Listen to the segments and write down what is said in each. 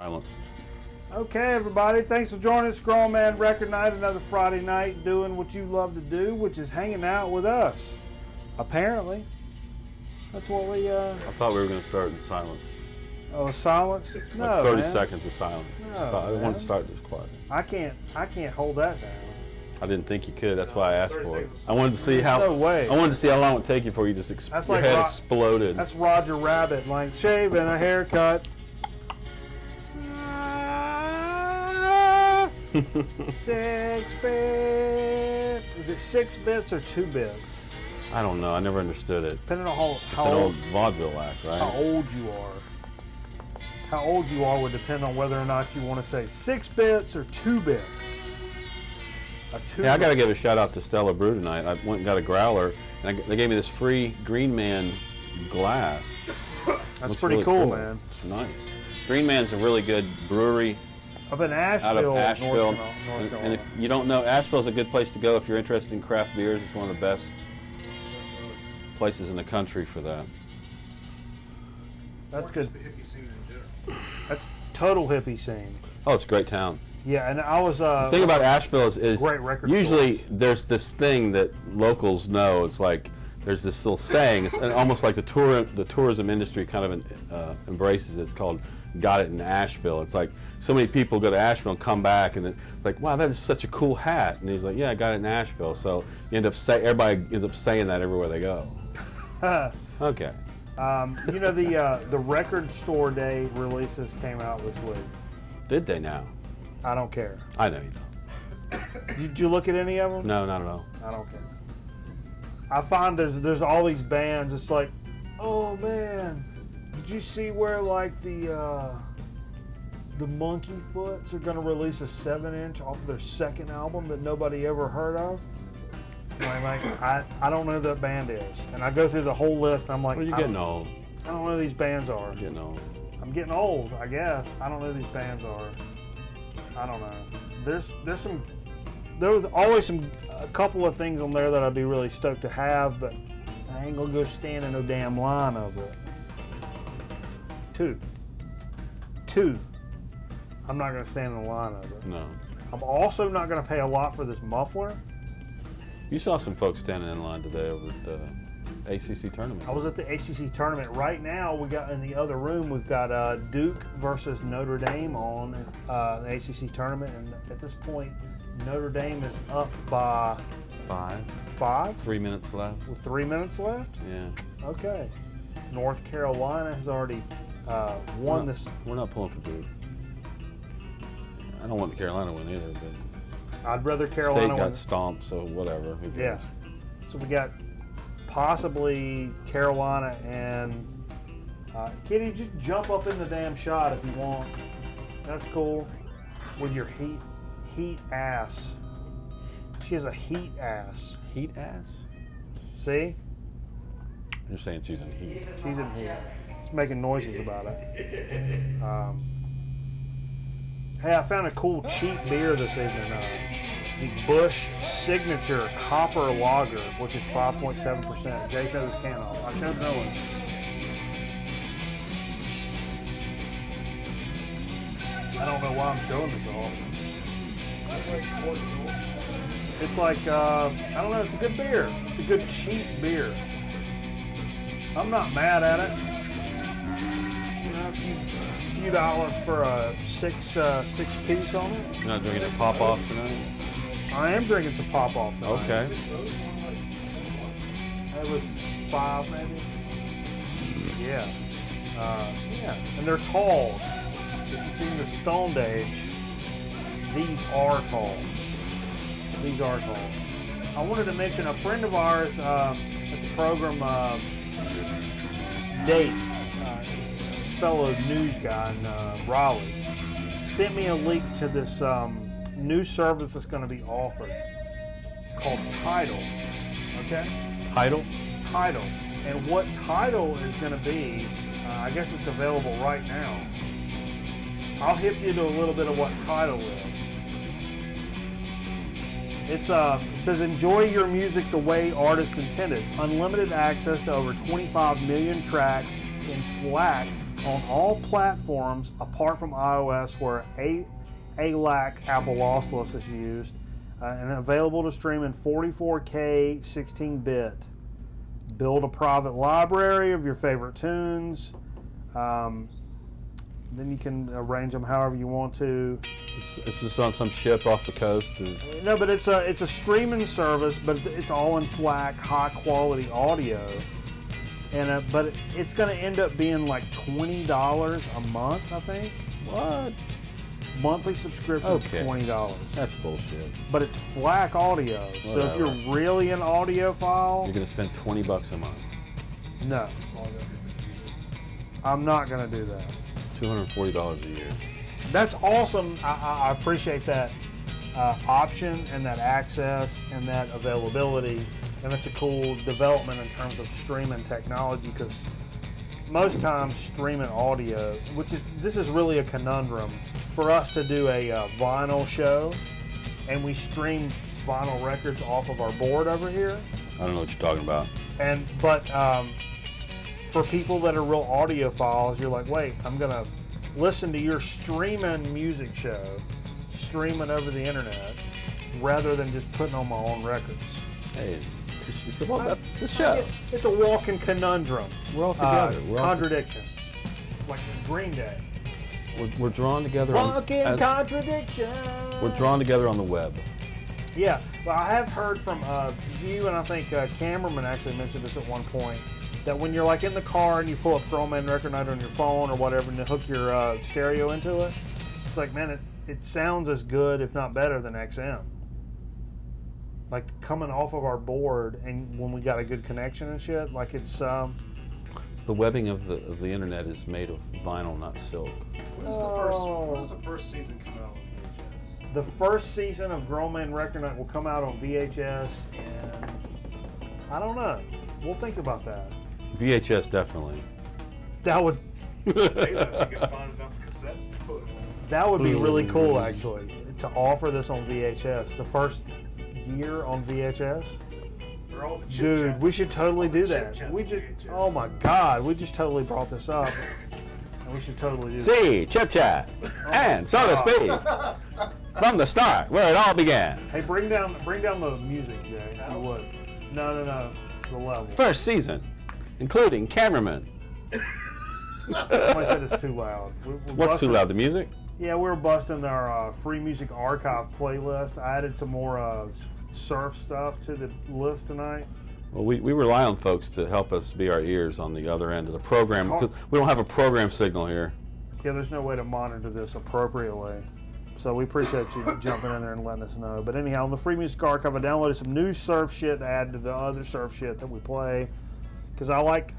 Silence. Okay, everybody, thanks for joining us. Grown Man Record Night, another Friday night, doing what you love to do, which is hanging out with us. Apparently, that's what we. I thought we were going to start in silence. Oh, silence? No, like 30 man. seconds of silence. No, I wanted to start this quiet. I can't hold that down. I didn't think you could. That's why I asked for it. I wanted to see No way. I wanted to see how long it would take you before you just That's your like head exploded. That's Roger Rabbit, like shave and a haircut. 6 bits. Is it 6 bits or 2 bits? I don't know. I never understood it. Depending on It's an old vaudeville act, right? How old you are. How old you are would depend on whether or not you want to say 6 bits or 2 bits. Yeah, I got to give a shout out to Stella Brew tonight. I went and got a growler, and they gave me this free Green Man glass. That's pretty really cool, man. It's nice. Green Man's a really good brewery. Up in Asheville, out of Asheville. North Carolina. And if you don't know, Asheville's a good place to go if you're interested in craft beers. It's one of the best places in the country for that. That's good. The hippie scene in general. That's total hippie scene. Oh, it's a great town. Yeah, and I was. The thing about Asheville is great record usually stores. There's this thing that locals know. It's like there's this little saying. It's almost like the tourism industry kind of embraces it. It's called "Got It in Asheville." It's like so many people go to Asheville and come back, and it's like, wow, that is such a cool hat. And he's like, yeah, I got it in Asheville. So you everybody ends up saying that everywhere they go. Okay. You know the record store day releases came out this week. Did they now? I don't care. I know you don't. Did you look at any of them? No, not at all. I don't care. I find there's all these bands. It's like, oh man, did you see where like the Monkey Foots are going to release a 7-inch off of their second album that nobody ever heard of? I don't know who that band is, and I go through the whole list. And I'm like, well, you're getting old. I don't know who these bands are. You're getting old. I'm getting old, I guess. I don't know who these bands are. I don't know. There was always a couple of things on there that I'd be really stoked to have, but I ain't gonna go stand in no damn line of it. Two. I'm not gonna stand in the line of it. No. I'm also not gonna pay a lot for this muffler. You saw some folks standing in line today over at the ACC tournament. I was at the ACC tournament. Right now, we got in the other room, we've got Duke versus Notre Dame on the ACC tournament, and at this point, Notre Dame is up by 5. 3 minutes left. With 3 minutes left? Yeah. Okay. North Carolina has already won this. We're not pulling for Duke. I don't want Carolina to win either, but I'd rather Carolina State got win. stomped, so whatever. Who cares? Yeah. So we got possibly Carolina and Kitty, just jump up in the damn shot if you want. That's cool. With your heat ass. She has a heat ass. Heat ass? See? You're saying she's in heat. She's in heat. She's making noises about it. Hey, I found a cool cheap beer this evening. The Busch Signature Copper Lager, which is 5.7%. Jay showed his can off. I showed no one. I don't know why I'm showing this off. It's like, I don't know, it's a good beer. It's a good cheap beer. I'm not mad at it. You know, a few dollars for a six piece on it. You're not drinking a pop off tonight? I am drinking some pop off tonight. Okay. That was 5 maybe. Yeah. Yeah. And they're tall. If you've seen the Stone Age, these are tall. These are tall. I wanted to mention a friend of ours at the program, Dave, fellow news guy in Raleigh, sent me a link to this new service that's going to be offered called Tidal. Okay? Tidal? Tidal. And what Tidal is going to be, I guess it's available right now. I'll hip you to a little bit of what Tidal is. It says, enjoy your music the way artists intended. Unlimited access to over 25 million tracks in FLAC on all platforms apart from iOS where ALAC Apple lossless is used, and available to stream in 44K 16-bit. Build a private library of your favorite tunes. Then you can arrange them however you want to. Is this on some ship off the coast? No, but it's a streaming service, but it's all in FLAC, high quality audio. And but it's going to end up being like $20 a month, I think. What? Monthly subscription of $20. That's bullshit. But it's FLAC audio. Whatever. So if you're really an audiophile, You're going to spend $20 a month. no. I'm not going to do that. $240 a year. That's awesome. I appreciate that option and that access and that availability. And it's a cool development in terms of streaming technology, because most times streaming audio, this is really a conundrum for us to do a vinyl show, and we stream vinyl records off of our board over here. I don't know what you're talking about. But for people that are real audiophiles, you're like, wait, I'm gonna listen to your streaming music show, streaming over the internet, rather than just putting on my own records. Hey, it's a show. It's a walking conundrum. We're all together. Contradiction. Like Green Day. We're drawn together. Walking contradiction. We're drawn together on the web. Yeah, well, I have heard from you, and I think Cameraman actually mentioned this at one point, that when you're like in the car and you pull up Grown Man Record Night on your phone or whatever and you hook your stereo into it, it's like, man, it sounds as good, if not better, than XM. Like coming off of our board, and when we got a good connection and shit, like it's the webbing of the internet is made of vinyl, not silk. When does the first season come out on VHS? The first season of Grown Man Record Night will come out on VHS, and I don't know. We'll think about that. VHS definitely. That would Maybe if you can find enough cassettes to put them on. that would be really cool, actually, to offer this on VHS. The first year on VHS. Or all the chip Dude, chats. we should totally All the do chip that. chats We on just, VHS. oh my God, we just totally brought this up, and we should totally do that. See, Chip Chat, and so to speak, from the start, where it all began. Hey, bring down the music, Jay, if you would. No, the level. First season, including cameraman. Somebody said it's too loud. We're What's too busting- loud? The music? Yeah, we're busting our free music archive playlist. I added some more surf stuff to the list tonight. Well, we rely on folks to help us be our ears on the other end of the program. It's hard. 'Cause we don't have a program signal here. Yeah, there's no way to monitor this appropriately. So we appreciate you jumping in there and letting us know. But anyhow, on the free music archive, I downloaded some new surf shit to add to the other surf shit that we play. Because I like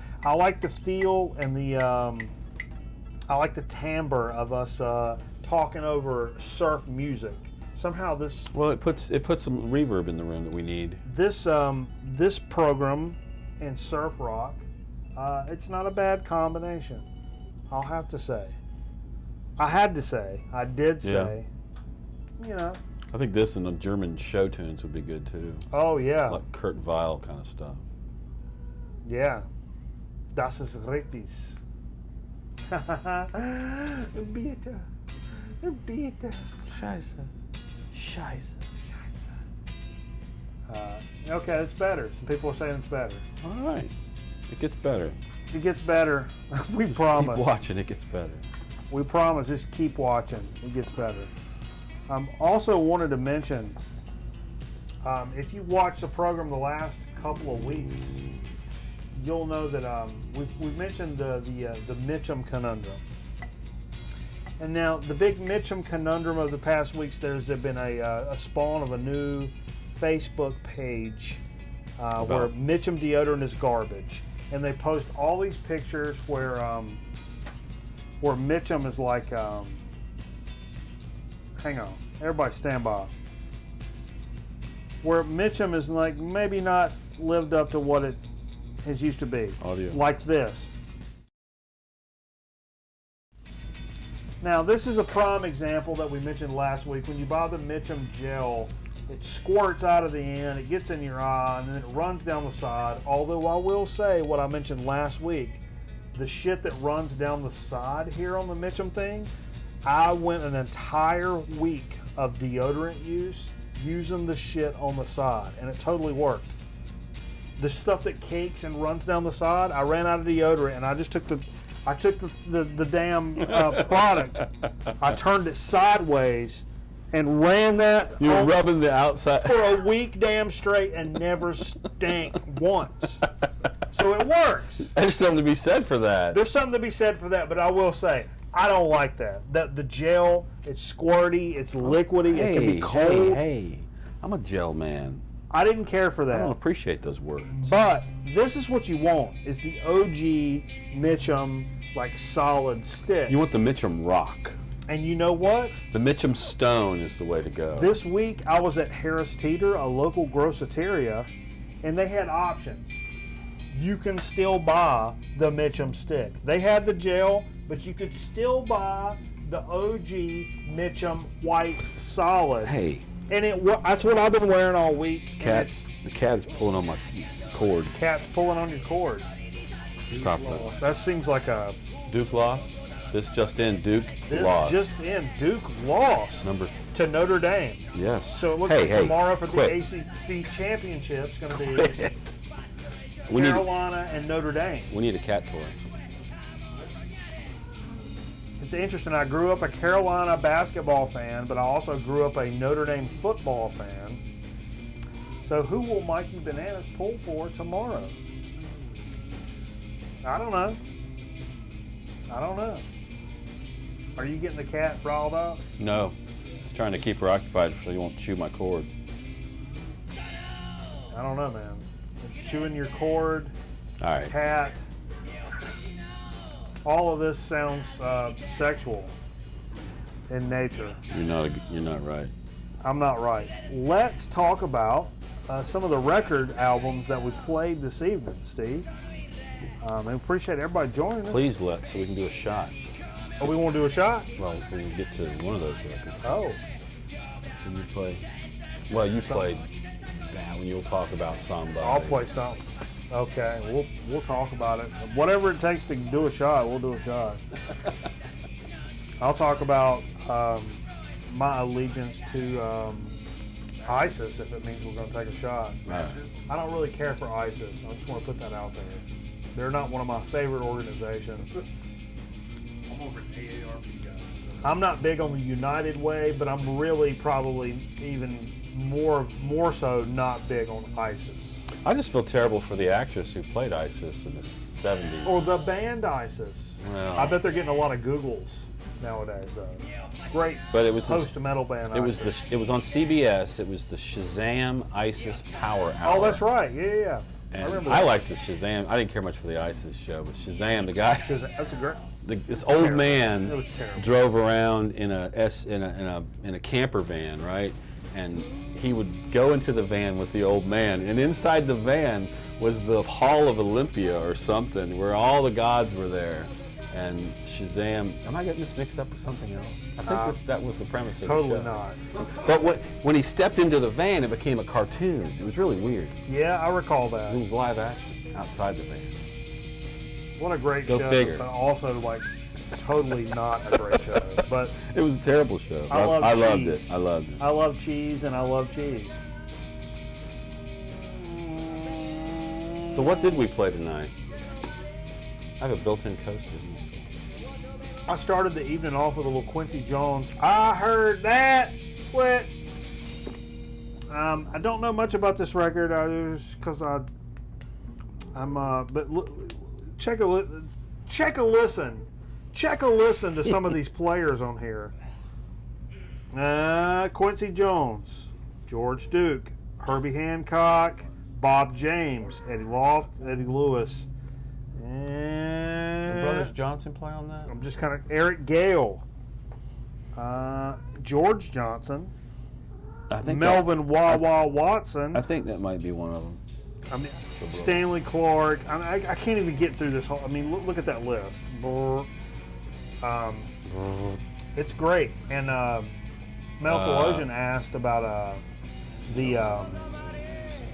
the feel and the I like the timbre of us talking over surf music. Somehow this Well, it puts some reverb in the room that we need. this program and surf rock, it's not a bad combination. I'll have to say. I did say, you know. I think this and the German show tunes would be good too, Oh yeah, like Kurt Weill kind of stuff. yeah. Das ist richtig. Bitte. Scheiße. Okay, it's better. Some people are saying it's better. All right, it gets better. It gets better. We Just promise. Keep watching, it gets better. We promise. Just keep watching. It gets better. Also wanted to mention, if you watch the program the last couple of weeks, you'll know that we've mentioned the Mitchum conundrum. And now the big Mitchum conundrum of the past weeks, there's been a spawn of a new Facebook page where Mitchum deodorant is garbage, and they post all these pictures where Mitchum is like, hang on, everybody stand by. Where Mitchum is like maybe not lived up to what it has used to be. Audio. Like this. Now this is a prime example that we mentioned last week. When you buy the Mitchum gel, it squirts out of the end, it gets in your eye, and then it runs down the side. Although I will say what I mentioned last week, the shit that runs down the side here on the Mitchum thing, I went an entire week of deodorant use using the shit on the side, and it totally worked. The stuff that cakes and runs down the side, I ran out of deodorant, and I just took the damn product, I turned it sideways, and ran that. You were rubbing the outside for a week damn straight and never stank once. So it works. There's something to be said for that. There's something to be said for that, but I will say, I don't like that. The gel, it's squirty, it's liquidy, it can be cold. Hey, I'm a gel man. I didn't care for I don't that. appreciate those words. But this is what you want, is the OG Mitchum, like, solid stick. You want the Mitchum Rock. And you know what? The Mitchum Stone is the way to go. This week, I was at Harris Teeter, a local groceteria, and they had options. You can still buy the Mitchum stick. They had the gel, but you could still buy the OG Mitchum white solid. Hey, And that's what I've been wearing all week. the cat's pulling on my cord. Cat's pulling on your cord. Stop that. That seems like a... Duke lost. This just in, Duke This lost. just in, Duke lost Number to Notre Dame. yes. So it looks like Hey, tomorrow for quit. the ACC championship is going to be Quit. We need Carolina and Notre Dame. a cat toy. It's interesting. I grew up a Carolina basketball fan, but I also grew up a Notre Dame football fan. So who will Mikey Bananas pull for tomorrow? I don't know. Are you getting the cat riled up? No, just trying to keep her occupied so you won't chew my cord. I don't know, man. Chewing your cord, All right. cat. All of this sounds sexual in nature. You're not right. I'm not right. Let's talk about some of the record albums that we played this evening, Steve. And appreciate everybody joining us. Please so we can do a shot. Oh, we want to do a shot? Well, when we get to one of those records. Oh, Can you play? Well, you played that when you'll talk about somebody. I'll play something. Okay, we'll talk about it. Whatever it takes to do a shot, we'll do a shot. I'll talk about my allegiance to ISIS if it means we're going to take a shot. Right. I don't really care for ISIS. I just want to put that out there. They're not one of my favorite organizations. I'm over at AARP guys. So. I'm not big on the United Way, but I'm really probably even more so not big on ISIS. I just feel terrible for the actress who played ISIS in the 70s. Or the band ISIS. Well. I bet they're getting a lot of Googles nowadays, though. Great But it was post-metal band It was ISIS. it was on CBS. It was the Shazam ISIS Power Hour. Oh, that's right. Yeah. I And remember I that. liked the Shazam. I didn't care much for the ISIS show, but Shazam, the guy, That's a great. this old terrible. man, It was terrible. drove around in a camper van, right? And he would go into the van with the old man, and inside the van was the Hall of Olympia or something, where all the gods were there. And Shazam, am I getting this mixed up with something else? I think that was the premise of Totally the show. not. But when he stepped into the van, it became a cartoon. It was really weird. Yeah, I recall It that. was live action outside the van. What a great Go show, figure. but also like totally not a great show. But It was a terrible show. I love loved cheese. it. I loved it. I love cheese and I love cheese. So what did we play tonight? I have a built-in coaster. I started the evening off with a little Quincy Jones. I heard that. Quit. I don't know much about this record. Check a listen to some of these players on here. Quincy Jones, George Duke, Herbie Hancock, Bob James, Eddie Loft, Eddie Lewis, and Did Brothers Johnson play on that? I'm just kind of Eric Gale, George Johnson, I think Melvin Wawa Watson. I think that might be one of them. I mean, Stanley Clark. I can't even get through this whole. I mean, look at that list. It's great. And Mel Theologian asked about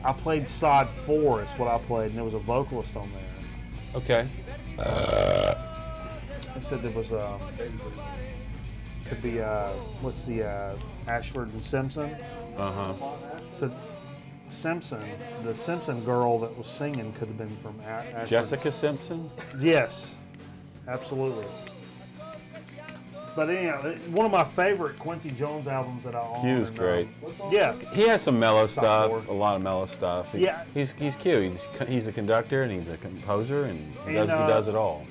I played side 4. It's what I played, and there was a vocalist on there. Okay. They said there was could be what's the Ashford and Simpson? Said Simpson, the Simpson girl that was singing could have been from Ashford. Jessica Simpson? Yes, absolutely. But anyhow, one of my favorite Quincy Jones albums that I own. He was great. Yeah, He has some mellow stuff, forward. a lot of mellow stuff. Yeah. He's cute. He's a conductor and he's a composer and he does it all.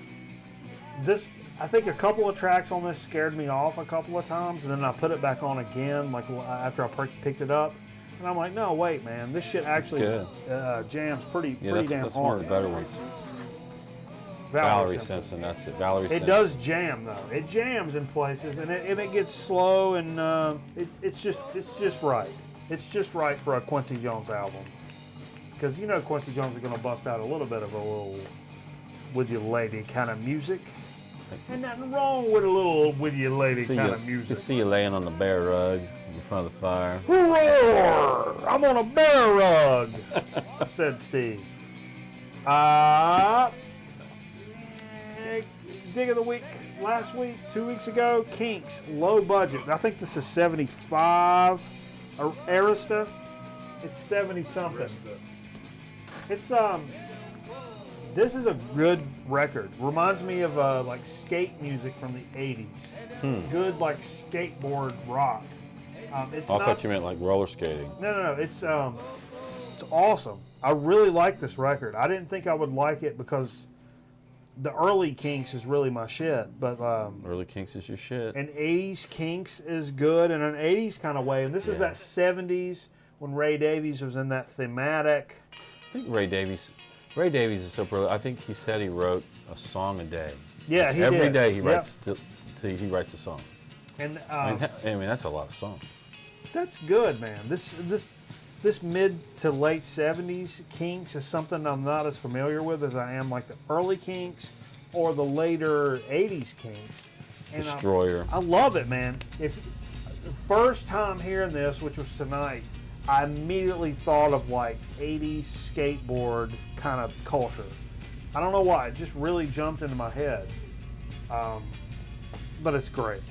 I think a couple of tracks on this scared me off a couple of times, and then I put it back on again, like after I picked it up, and I'm like, no, wait, man, this shit actually jams pretty damn that's one of hard. the better ones. Valerie Simpson, that's it. Valerie Simpson. It does jam though. It jams in places, and it gets slow, and it's just right. It's just right for a Quincy Jones album, because you know Quincy Jones is going to bust out a little bit of a little with your lady kind of music. Ain't nothing wrong with a little with your lady kind of music. You see you laying on the bear rug in front of the fire. Roar! I'm on a bear rug, said Steve. Dig of the week last week, 2 weeks ago, Kinks, low budget. I think this is 75. Arista, it's 70 something. It's this is a good record. Reminds me of like skate music from the 80s. Good like skateboard rock. I thought you meant like roller skating. No. It's awesome. I really like this record. I didn't think I would like it because the early Kinks is really my shit. But early Kinks is your shit. an 80s Kinks is good in an 80s kind of way. And this is that 70s when Ray Davies was in that thematic. I think Ray Davies is so brilliant. I think he said he wrote a song a day. Yeah, he Every did. day he writes he writes a song. And I mean, that's a lot of songs. that's good, man. This mid to late 70s Kinks is something I'm not as familiar with as I am like the early Kinks or the later 80s Kinks. And Destroyer. I love it, man. If the first time hearing this, which was tonight, I immediately thought of like 80s skateboard kind of culture. I don't know why, it just really jumped into my head. But it's great.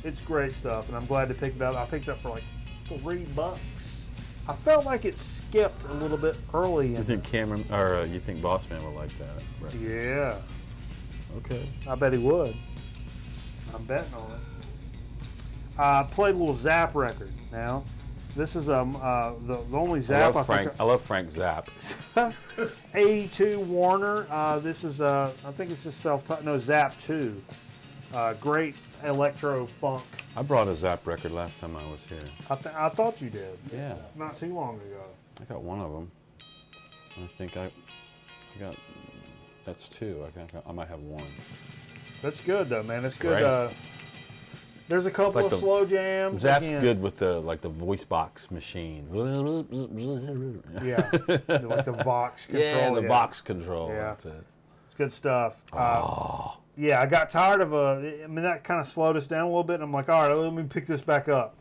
It's great stuff, and I'm glad to pick it up. I picked it up for like $3. I felt like it skipped a little bit early. You think Cameron or you think Bossman would like that? Right. Yeah. Okay. I bet he would. I'm betting on it. I played a little Zapp record now. This is the only Zapp I love Frank Zapp. 82 Warner. This is I think it's just self-taught. No, Zapp 2. Great electro funk. I brought a Zapp record last time I was here. I thought you did. Yeah. Not too long ago. I got one of them. I think I got. That's two. I might have one. That's good though, man. It's good. Great. There's a couple of slow jams. Zapp's again. good with the voice box machine. Yeah, like the Vox control. Yeah, the Vox control. Yeah. That's it. It's good stuff. Yeah, I got tired of that kind of slowed us down a little bit. And I'm like, all right, let me pick this back up.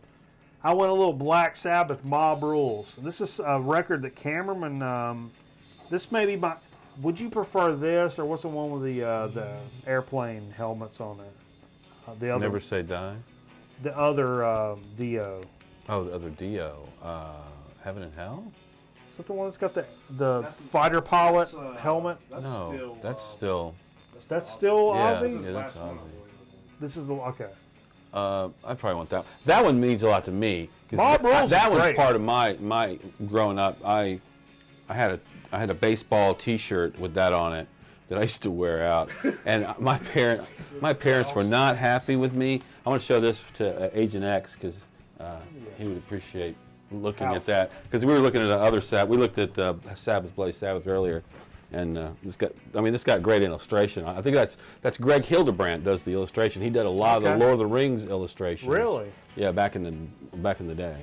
I went a little Black Sabbath, Mob Rules. This is a record that Cameron, this may be my, would you prefer this or what's the one with the airplane helmets on it? The other, Never Say Die? The other Dio. Oh, the other Dio. Heaven and Hell? Is that the one that's got the fighter pilot helmet? That's still. That's still Yeah, Ozzy? yeah, that's Ozzy. This is the, okay. I probably want that. That one means a lot to me. Mob Rules that is was great. part of my growing up. I had a baseball T-shirt with that on it that I used to wear out, and my parents were not happy with me. I want to show this to Agent X because he would appreciate looking at that, because we were looking at the other Sabbath. We looked at Sabbath Bloody Sabbath earlier, and this got great illustration. I think that's Greg Hildebrandt does the illustration. He did a lot of the Lord of the Rings illustrations. Really? Yeah, back in the day.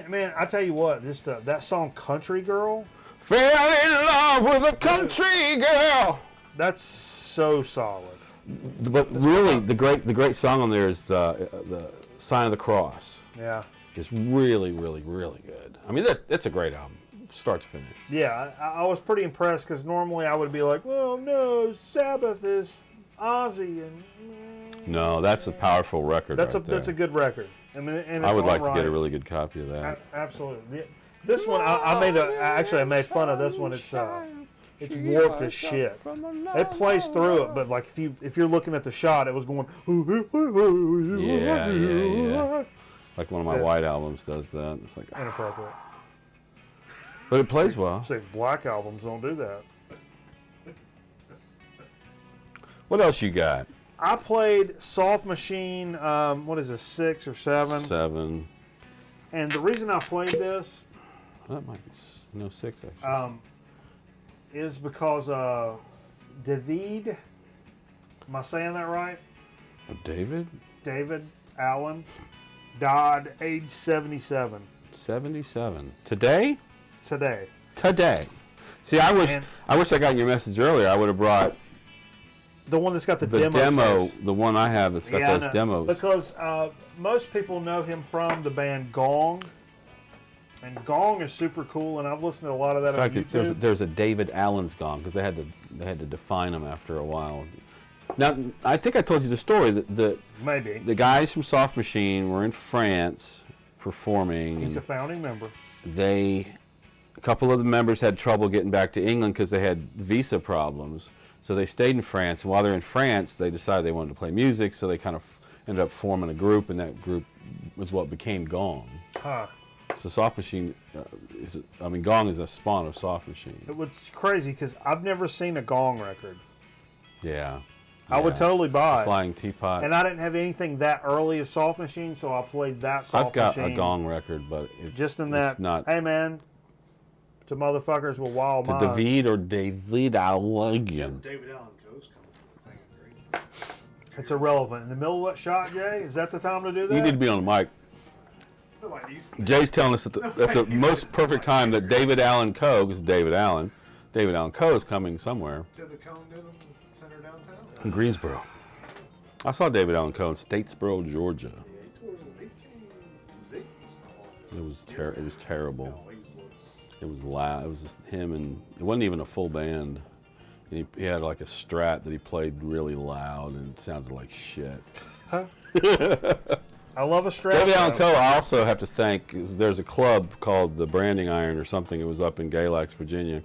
Man, I tell you what, just that song "Country Girl." Fell in love with a country girl. That's so solid. But really, the great song on there is the Sign of the Cross. Yeah. It's really, really, really good. I mean, that's a great album. start to finish. Yeah, I was pretty impressed because normally I would be like, well, no, Sabbath is Ozzy and. No, that's a powerful record. That's right there. a good record. I mean, and I would it's like all to get a right. really good copy of that. Absolutely. This one, I made fun of this one. It's warped as shit. It plays through it, but like if you're looking at the shot, it was going. Yeah. Like one of my White albums does that. It's like Inappropriate. but it plays well. See, black albums don't do that. What else you got? I played Soft Machine. What is this, 6 or 7? 7. And the reason I played this That might be 6 actually. is because David, am I saying that right? David? David Allen died age 77 77. Today? today. Today. See, I wish I got your message earlier. I would have brought The one that's got the the demo. tapes. the one I have that's got Yeah, I those know. demos. Because most people know him from the band Gong. And Gong is super cool, and I've listened to a lot of that In on fact, YouTube. there's a David Allen's gone because they had to define him after a while. Now, I think I told you the story that Maybe. the guys from Soft Machine were in France performing. He's a and founding member. a couple of the members had trouble getting back to England because they had visa problems. So they stayed in France. And while they're in France, they decided they wanted to play music. So they kind of ended up forming a group, and that group was what became Gong. Huh. So Soft Machine, Gong is a spawn of Soft Machine. It was crazy because I've never seen a Gong record. Yeah. I would totally buy it. Flying Teapot. And I didn't have anything that early of Soft Machine, so I played that Soft I've got Machine. a Gong record, but it's Just in that, it's not hey man, to motherfuckers with wild to minds. David or David Allen. David Allen Coe's coming from the thing of green. It's irrelevant. In the middle of that shot, Jay, is that the time to do that? You need to be on the mic. Nobody's. Jay's telling us at the most perfect time that David Allen Coe, because David Allen Coe is coming somewhere To the Cone Newton Center downtown. in Greensboro. I saw David Allen Coe in Statesboro, Georgia. It was terrible. It was loud. It was just him, and it wasn't even a full band. And he had like a Strat that he played really loud, and it sounded like shit. I love a Strat. David Allen Coe, I also have to thank, there's a club called the Branding Iron or something. It was up in Galax, Virginia,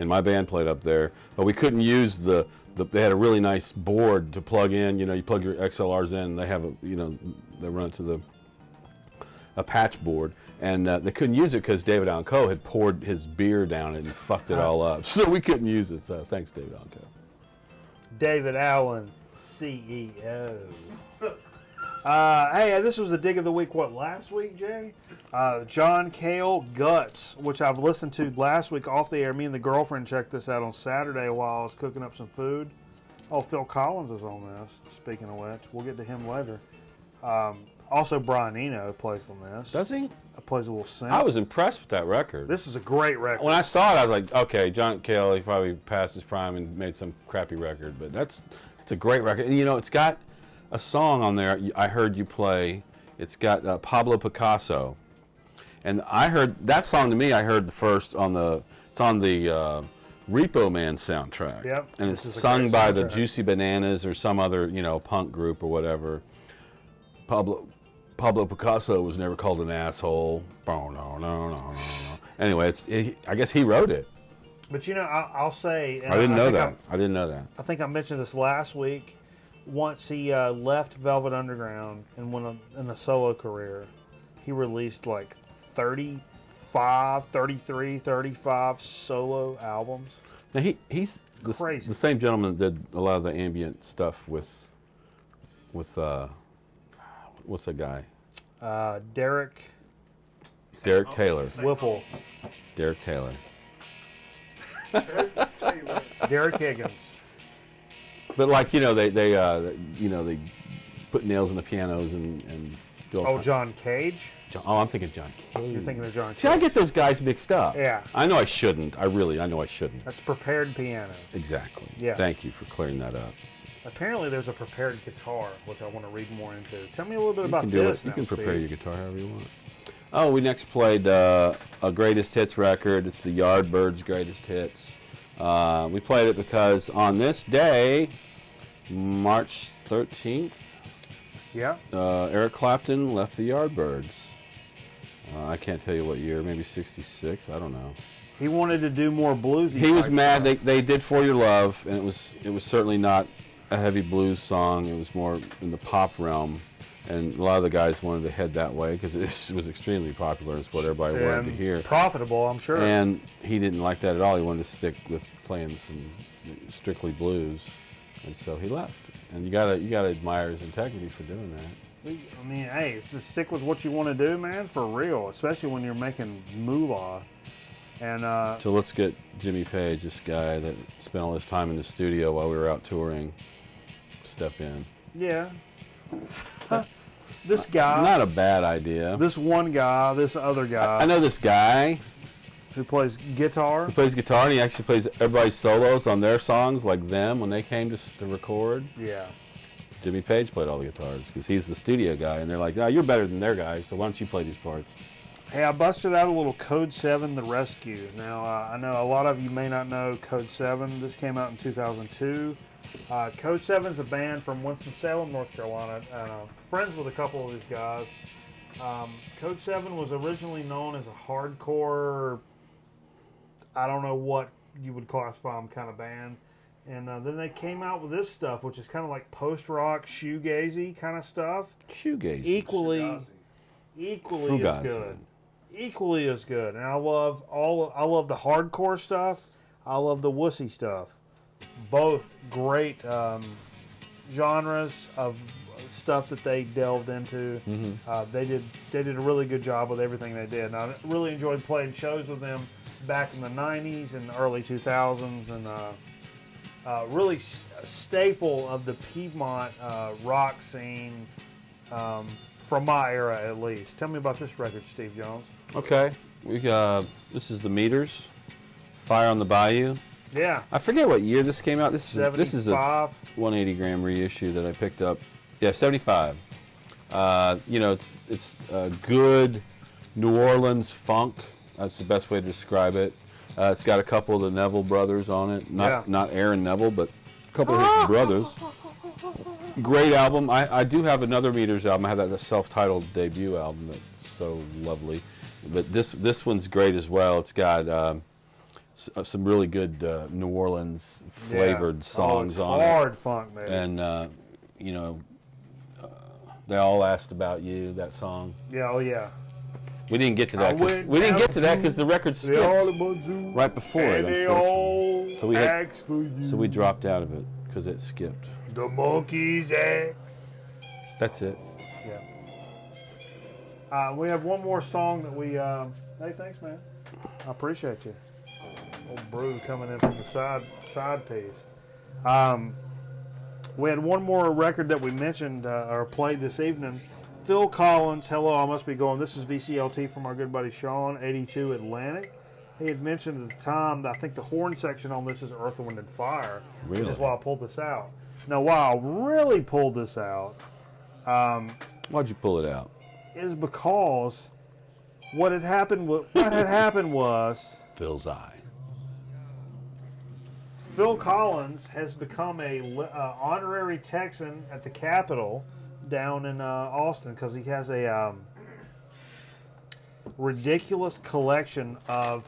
and my band played up there. But we couldn't use they had a really nice board to plug in. You plug your XLRs in. They have they run it to a patch board. And they couldn't use it because David Allen Coe had poured his beer down it and fucked it all up. So we couldn't use it. So thanks, David Allen Coe. David Allen, CEO. Hey, this was the dig of the week, last week, Jay? John Cale, Guts, which I've listened to last week off the air. Me and the girlfriend checked this out on Saturday while I was cooking up some food. Oh, Phil Collins is on this, speaking of which. We'll get to him later. Also, Brian Eno plays on this. Does he? Plays a little synth. I was impressed with that record. This is a great record. When I saw it, I was like, okay, John Cale, he probably passed his prime and made some crappy record, but it's a great record. And it's got a song on there I heard you play. It's got Pablo Picasso, and I heard that song. To me, I heard the first on the Repo Man soundtrack. Yep. And This it's is a sung great by the soundtrack. Juicy Bananas or some other punk group or whatever. Pablo Picasso was never called an asshole. No. Anyway, I guess he wrote it. But I'll say... and I didn't know think that. I didn't know that. I think I mentioned this last week. Once he left Velvet Underground and went in a solo career, he released like 35 solo albums. Now he's Crazy. the same gentleman that did a lot of the ambient stuff with what's that guy? Derek Taylor. Whipple. Derek Taylor. Derek Higgins. But they put nails in the pianos and do all Oh, kinds- John Cage? I'm thinking John Cage. You're thinking of John Cage. See, I get those guys mixed up. Yeah. I know I shouldn't. I know I shouldn't. That's prepared piano. Exactly. Yeah. Thank you for clearing that up. Apparently there's a prepared guitar, which I want to read more into. Tell me a little bit You about can do this it. You now, can prepare Steve. your guitar however you want. Oh, we next played a greatest hits record. It's the Yardbirds' greatest hits. We played it because on this day, March 13th, Yeah. Eric Clapton left the Yardbirds. I can't tell you what year, maybe 66, I don't know. He wanted to do more bluesy. He was type mad. stuff. They did For Your Love, and it was certainly not a heavy blues song. It was more in the pop realm, and a lot of the guys wanted to head that way because it was extremely popular. It's what everybody wanted to hear. Profitable, I'm sure. And he didn't like that at all. He wanted to stick with playing some strictly blues, and so he left. And you gotta admire his integrity for doing that. I mean, hey, just stick with what you want to do, man, for real. Especially when you're making moolah. And So let's get Jimmy Page, this guy that spent all his time in the studio while we were out touring, step in. yeah, this guy, Not a bad idea. this one guy, this other guy I know this guy who plays guitar. who plays guitar, and he actually plays everybody's solos on their songs, like them, when they came to record. Yeah. Jimmy Page played all the guitars because he's the studio guy, and they're like, "No, you're better than their guy, so why don't you play these parts?" Hey, I busted out a little Code 7 The Rescue. Now, I know a lot of you may not know Code 7. This came out in 2002. Code 7's a band from Winston-Salem, North Carolina. Friends with a couple of these guys. Code 7 was originally known as a hardcore, I don't know what you would classify them, kind of band. And then they came out with this stuff, which is kind of like post-rock, shoegazy kind of stuff. Shoegaze. Equally Fugazi. as good. Equally as good. And I love the hardcore stuff. I love the wussy stuff. Both great genres of stuff that they delved into. They did a really good job with everything they did. And I really enjoyed playing shows with them back in the 90s and early 2000s, and really a staple of the Piedmont rock scene from my era, at least. Tell me about this record, Steve Jones. Okay, this is the Meters, Fire on the Bayou. Yeah. I forget what year this came out. This is a 75. 180 gram reissue that I picked up. Yeah, 75. You know, it's good New Orleans funk. That's the best way to describe it. It's got a couple of the Neville brothers on it. Not Aaron Neville, but a couple of his brothers. Great album. I do have another Meters album. I have that self-titled debut album that's so lovely. But this one's great as well. It's got some really good New Orleans flavored songs on it. Hard funk, baby. And you know, They All Asked About You, that song. Yeah, oh yeah. We didn't get to that. We didn't get to that because the record skipped right before it. Unfortunately. So we dropped out of it because it skipped. The monkeys ask. That's it. Yeah. We have one more song that we. Hey, thanks, man. I appreciate you. Old Brew coming in from the side piece. We had one more record that we mentioned or played this evening. Phil Collins, Hello, I Must Be Going. This is VCLT from our good buddy Sean, 82 Atlantic. He had mentioned at the time that I think the horn section on this is Earth, Wind, and Fire, which is why I pulled this out. Now, why I really pulled this out Why'd you pull it out? is because what had happened was Phil's eye. Phil Collins has become a honorary Texan at the Capitol down in Austin because he has a ridiculous collection of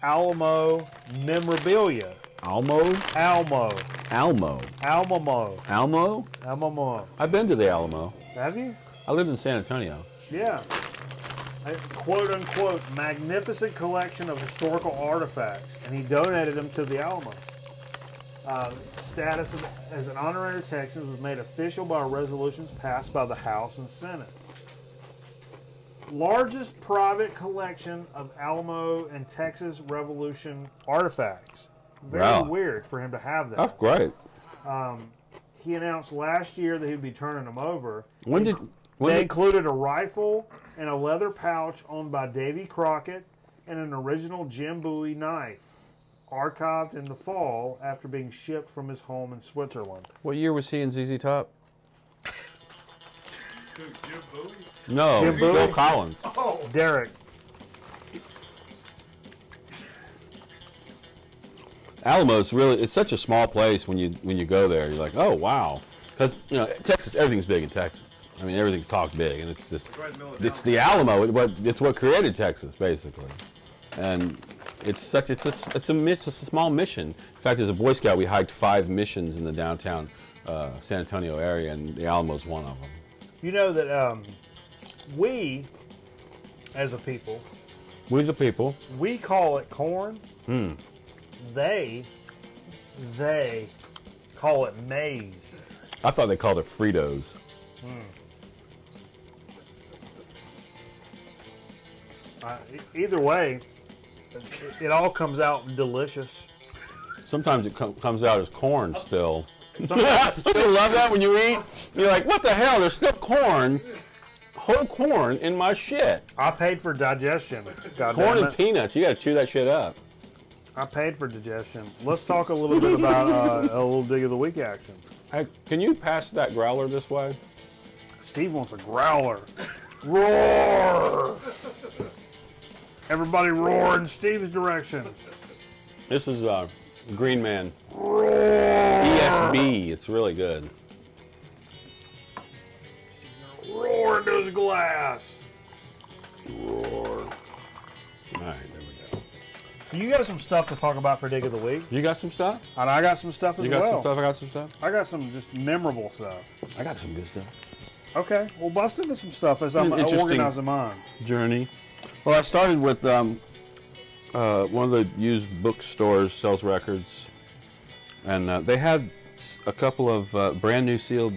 Alamo memorabilia. Almo? Alamo. Almo. Alamo. Almo? Alamo. I've been to the Alamo. Have you? I lived in San Antonio. Yeah. A quote unquote magnificent collection of historical artifacts, and he donated them to the Alamo. Status as an honorary Texan was made official by resolutions passed by the House and Senate. Largest private collection of Alamo and Texas Revolution artifacts. Very weird for him to have that. That's great. He announced last year that he'd be turning them over. They included a rifle and a leather pouch owned by Davy Crockett and an original Jim Bowie knife, archived in the fall after being shipped from his home in Switzerland. What year was he in ZZ Top? Who, Jim Bowie? No, Jim Phil Bowie? Collins. Oh, Derek. Alamo's really, it's such a small place when you go there. You're like, oh, wow. Because, Texas, everything's big in Texas. I mean, everything's talked big, and it's just, right in the middle of it's town. the Alamo. It's what created Texas, basically. And it's a small mission. In fact, as a Boy Scout, we hiked 5 missions in the downtown San Antonio area, and the Alamo's one of them. You know that we, as a people, We the people. we call it corn. They call it maize. I thought they called it Fritos. Either way, it all comes out delicious. Sometimes it comes out as corn still. Sometimes Don't you love that when you eat? You're like, what the hell? There's still corn, whole corn in my shit. I paid for digestion. God Corn damn and it. peanuts. You got to chew that shit up. I paid for digestion. Let's talk a little bit about a little dig of the week action. Hey, can you pass that growler this way? Steve wants a growler. Roar! Everybody roar in Steve's direction. This is Green Man Roar! ESB. It's really good. Roar into his glass. Roar. All right, there we go. So you got some stuff to talk about for dig of the week, You got some stuff? and I got some stuff as You got well. some stuff? I got some stuff. I got some just memorable stuff. I got some good stuff. Okay, well, bust into some stuff as I'm Interesting. organizing mine. Journey. Well, I started with one of the used bookstores sells records, and they had a couple of brand new sealed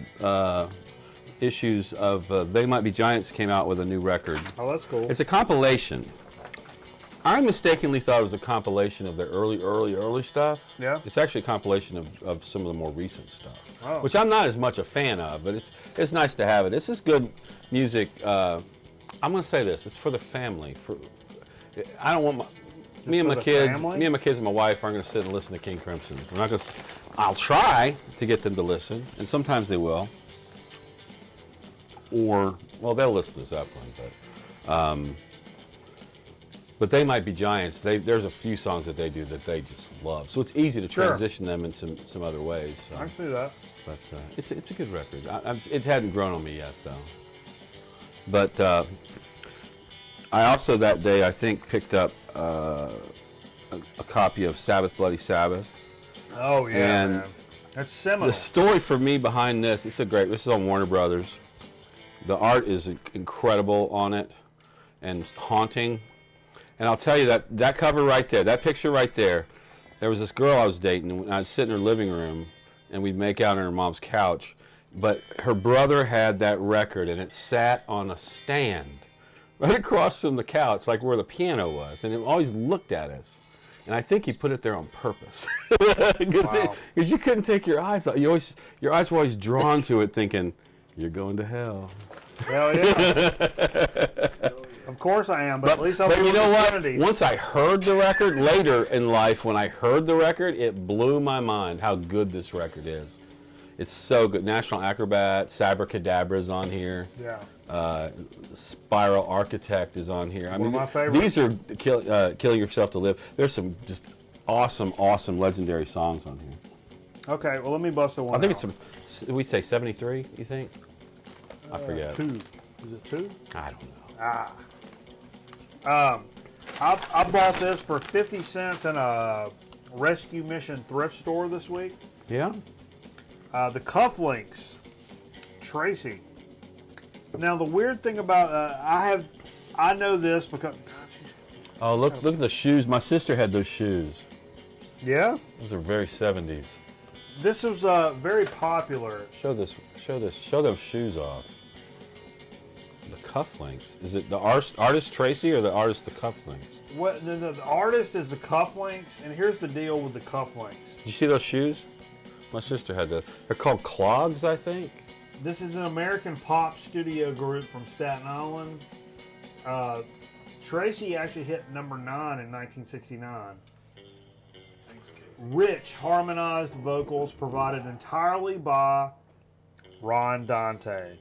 issues of They Might Be Giants came out with a new record. Oh, that's cool. It's a compilation. I mistakenly thought it was a compilation of their early stuff. Yeah. It's actually a compilation of some of the more recent stuff, Oh. which I'm not as much a fan of, but it's nice to have it. This is good music. I'm going to say this: it's for the family. I don't want me and for my the kids, family? me and my kids and my wife aren't going to sit and listen to King Crimson. We're not going to. I'll try to get them to listen, and sometimes they will. Or well, they'll listen to Zeppelin, but They Might Be Giants. There's a few songs that they do that they just love, so it's easy to Sure. transition them in some other ways. So. I can see that. But it's a good record. It hadn't grown on me yet, though. But I also that day I think picked up a copy of Sabbath Bloody Sabbath. Oh yeah, And man. That's seminal. The story for me behind this, this is on Warner Brothers. The art is incredible on it and haunting. And I'll tell you that cover right there, that picture right there, there was this girl I was dating, and I'd sit in her living room, and we'd make out on her mom's couch. But her brother had that record, and it sat on a stand right across from the couch, like where the piano was, and it always looked at us. And I think he put it there on purpose, because Wow. you couldn't take your eyes off. Your eyes were always drawn to it, thinking, "You're going to hell." Hell yeah. Of course I am, but at least I'm But you know what? Infinity. Once I heard the record, later in life, when I heard the record, it blew my mind how good this record is. It's so good. National Acrobat, Sabracadabra is on here. Yeah. Spiral Architect is on here. I One of mean, my favorites. these are Killing Yourself to Live. There's some just awesome, legendary songs on here. Okay, well, let me bust a one. I think out. it's some, we say 73, you think? I forget. 2. Is it 2? I don't know. I bought this for 50 cents in a Rescue Mission thrift store this week. Yeah? The cufflinks, Tracy. Now the weird thing about I know this because Oh, look at the shoes. My sister had those shoes. yeah, Those are very 70s. this was very popular. Show those shoes off. The cufflinks. Is it the artist Tracy or the artist the cufflinks? What the artist is the cufflinks, and here's the deal with the cufflinks. Did you see those shoes? My sister had those. They're called clogs, I think. This is an American pop studio group from Staten Island. Tracy actually hit number 9 in 1969. Rich harmonized vocals provided entirely by Ron Dante.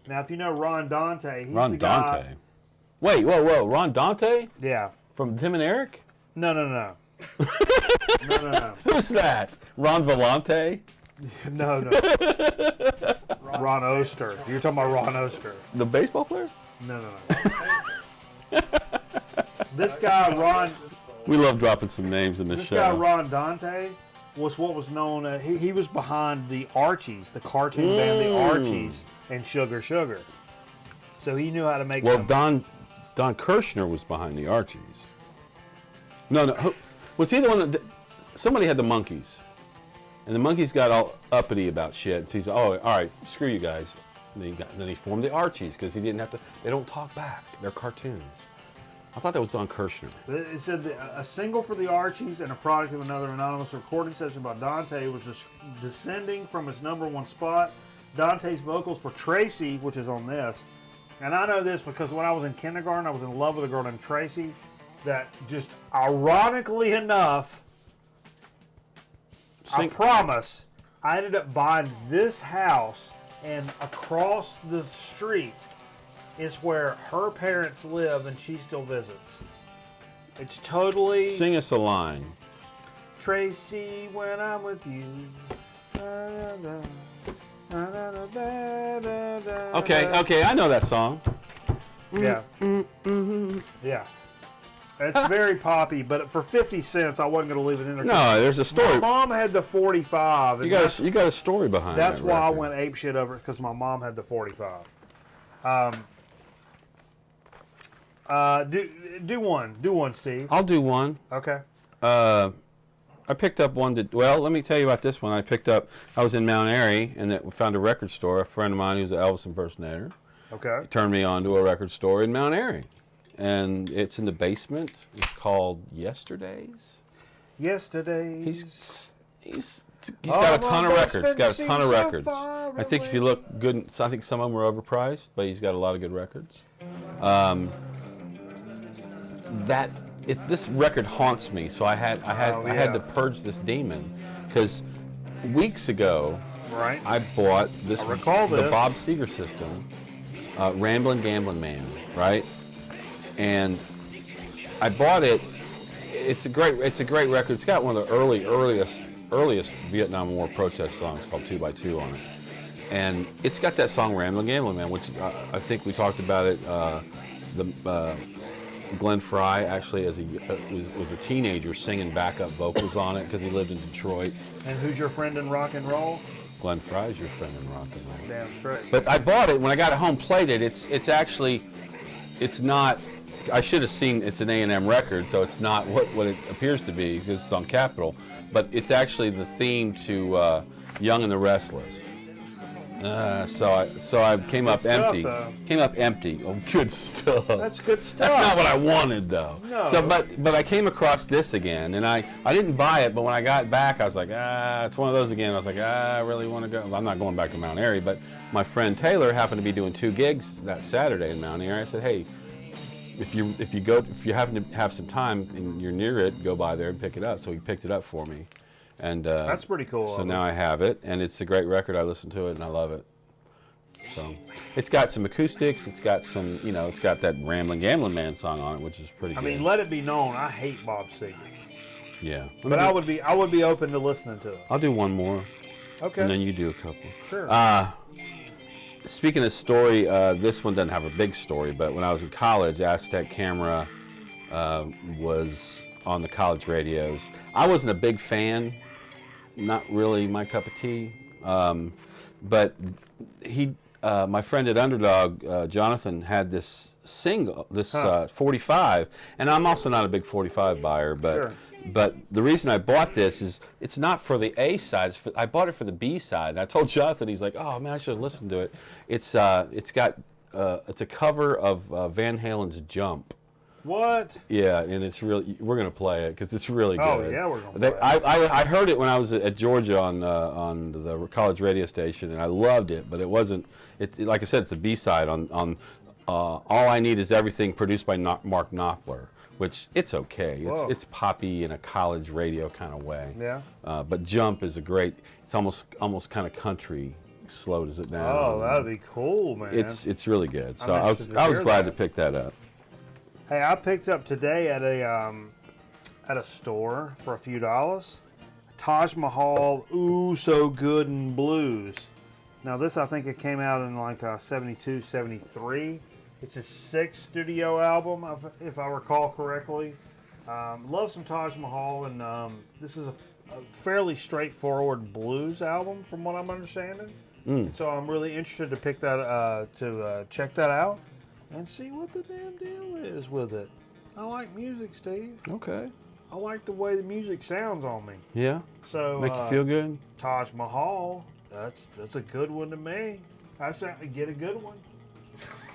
Now, if you know Ron Dante, he's Ron the guy. Dante. Wait, whoa, Ron Dante Yeah. from Tim and Eric? No. No. Who's that? Ron Vellante? No. Ron Oster. You're talking about Ron Oster. The baseball player? No. This guy, Ron. We love dropping some names in this This show. guy, Ron Dante, was what was known as, he was behind the Archies, the cartoon band, the Archies, and Sugar Sugar. So he knew how to make Well, some. Don Kirshner was behind the Archies. No. Was he the one that... Somebody had the Monkees. And the Monkees got all uppity about shit. So he's all right, screw you guys. And then he formed the Archies because he didn't have to... They don't talk back. They're cartoons. I thought that was Don Kirshner. It said a single for the Archies and a product of another anonymous recording session by Dante was just descending from its #1 spot. Dante's vocals for Tracy, which is on this. And I know this because when I was in kindergarten, I was in love with a girl named Tracy that just ironically enough, I promise, I ended up buying this house, and across the street is where her parents live and she still visits. It's totally... Sing us a line. Tracy, when I'm with you. Okay, I know that song. Yeah. Yeah. It's very poppy, but for 50 cents, I wasn't going to leave it in there. No, there's a story. My mom had the 45. And You got a story behind that's that why I record. went apeshit over it, because my mom had the 45. Do one, Steve. I'll do one. Okay. I picked up one well, let me tell you about this one. I was in Mount Airy and found a record store. A friend of mine who's an Elvis impersonator Okay. turned me on to a record store in Mount Airy. And it's in the basement. It's called Yesterdays. Yesterday's. He's got a ton of records. Got a ton of records. I think if you look good, I think some of them were overpriced, but he's got a lot of good records. This record haunts me, so I had to purge this demon, because weeks ago, Right. I bought the this. Bob Seger system, Ramblin' Gamblin' Man, right? And I bought it. It's a great record. It's got one of the earliest Vietnam War protest songs called 2 by 2 on it, and it's got that song Ramblin' Gamblin' Man, which I think we talked about it. Glenn Frey actually, as was a teenager, singing backup vocals on it because he lived in Detroit. And who's your friend in rock and roll? Glenn Frey is your friend in rock and roll. Damn straight. But I bought it when I got it home, played it. It's not. I should have seen it's an A&M record, so it's not what it appears to be because it's on Capitol. But it's actually the theme to Young and the Restless. So I came up empty. Came up empty. Oh, good stuff. That's good stuff. That's not what I wanted, though. No. So, but I came across this again, and I didn't buy it. But when I got back, I was like, it's one of those again. I was like, I really want to go. Well, I'm not going back to Mount Airy, but my friend Taylor happened to be doing 2 gigs that Saturday in Mount Airy. I said, hey, if you happen to have some time and you're near it, go by there and pick it up. So he picked it up for me. And that's pretty cool. So now I have it, and it's a great record. I listen to it, and I love it. So it's got some acoustics. It's got some, it's got that Ramblin' Gamblin' Man song on it, which is pretty good. I mean, let it be known, I hate Bob Seger. Yeah. But I would be open to listening to it. I'll do one more. Okay. And then you do a couple. Sure. Speaking of story, this one doesn't have a big story, but when I was in college, Aztec Camera was on the college radios. I wasn't a big fan, not really my cup of tea, but my friend at Underdog, Jonathan, had this single, 45, and I'm also not a big 45 buyer, but the reason I bought this is it's not for the A side. I bought it for the B side. And I told Jonathan, he's like, oh man, I should have listened to it. It's a cover of Van Halen's Jump. What? Yeah, and it's really, we're gonna play it because it's really good. Oh yeah, we're gonna play it. I heard it when I was at Georgia on the college radio station, and I loved it. But it wasn't. Like I said, it's a B-side on All I Need Is Everything, produced by Mark Knopfler, which it's okay. It's poppy in a college radio kind of way. Yeah. But Jump is a great. It's almost kind of country slows it down. Oh, that'd be cool, man. It's really good. So I'm I was interested to hear glad that. to pick that up. Hey, I picked up today at a store for a few dollars. Taj Mahal, Ooh So Good in Blues. Now this, I think it came out in like 72, 73. It's his 6th studio album, if I recall correctly. Love some Taj Mahal, and this is a fairly straightforward blues album from what I'm understanding. So I'm really interested to pick that, to check that out and see what the damn deal is with it. I like music, Steve. Okay. I like the way the music sounds on me. Yeah. So Make you feel good. Taj Mahal, that's a good one to me. I said get a good one.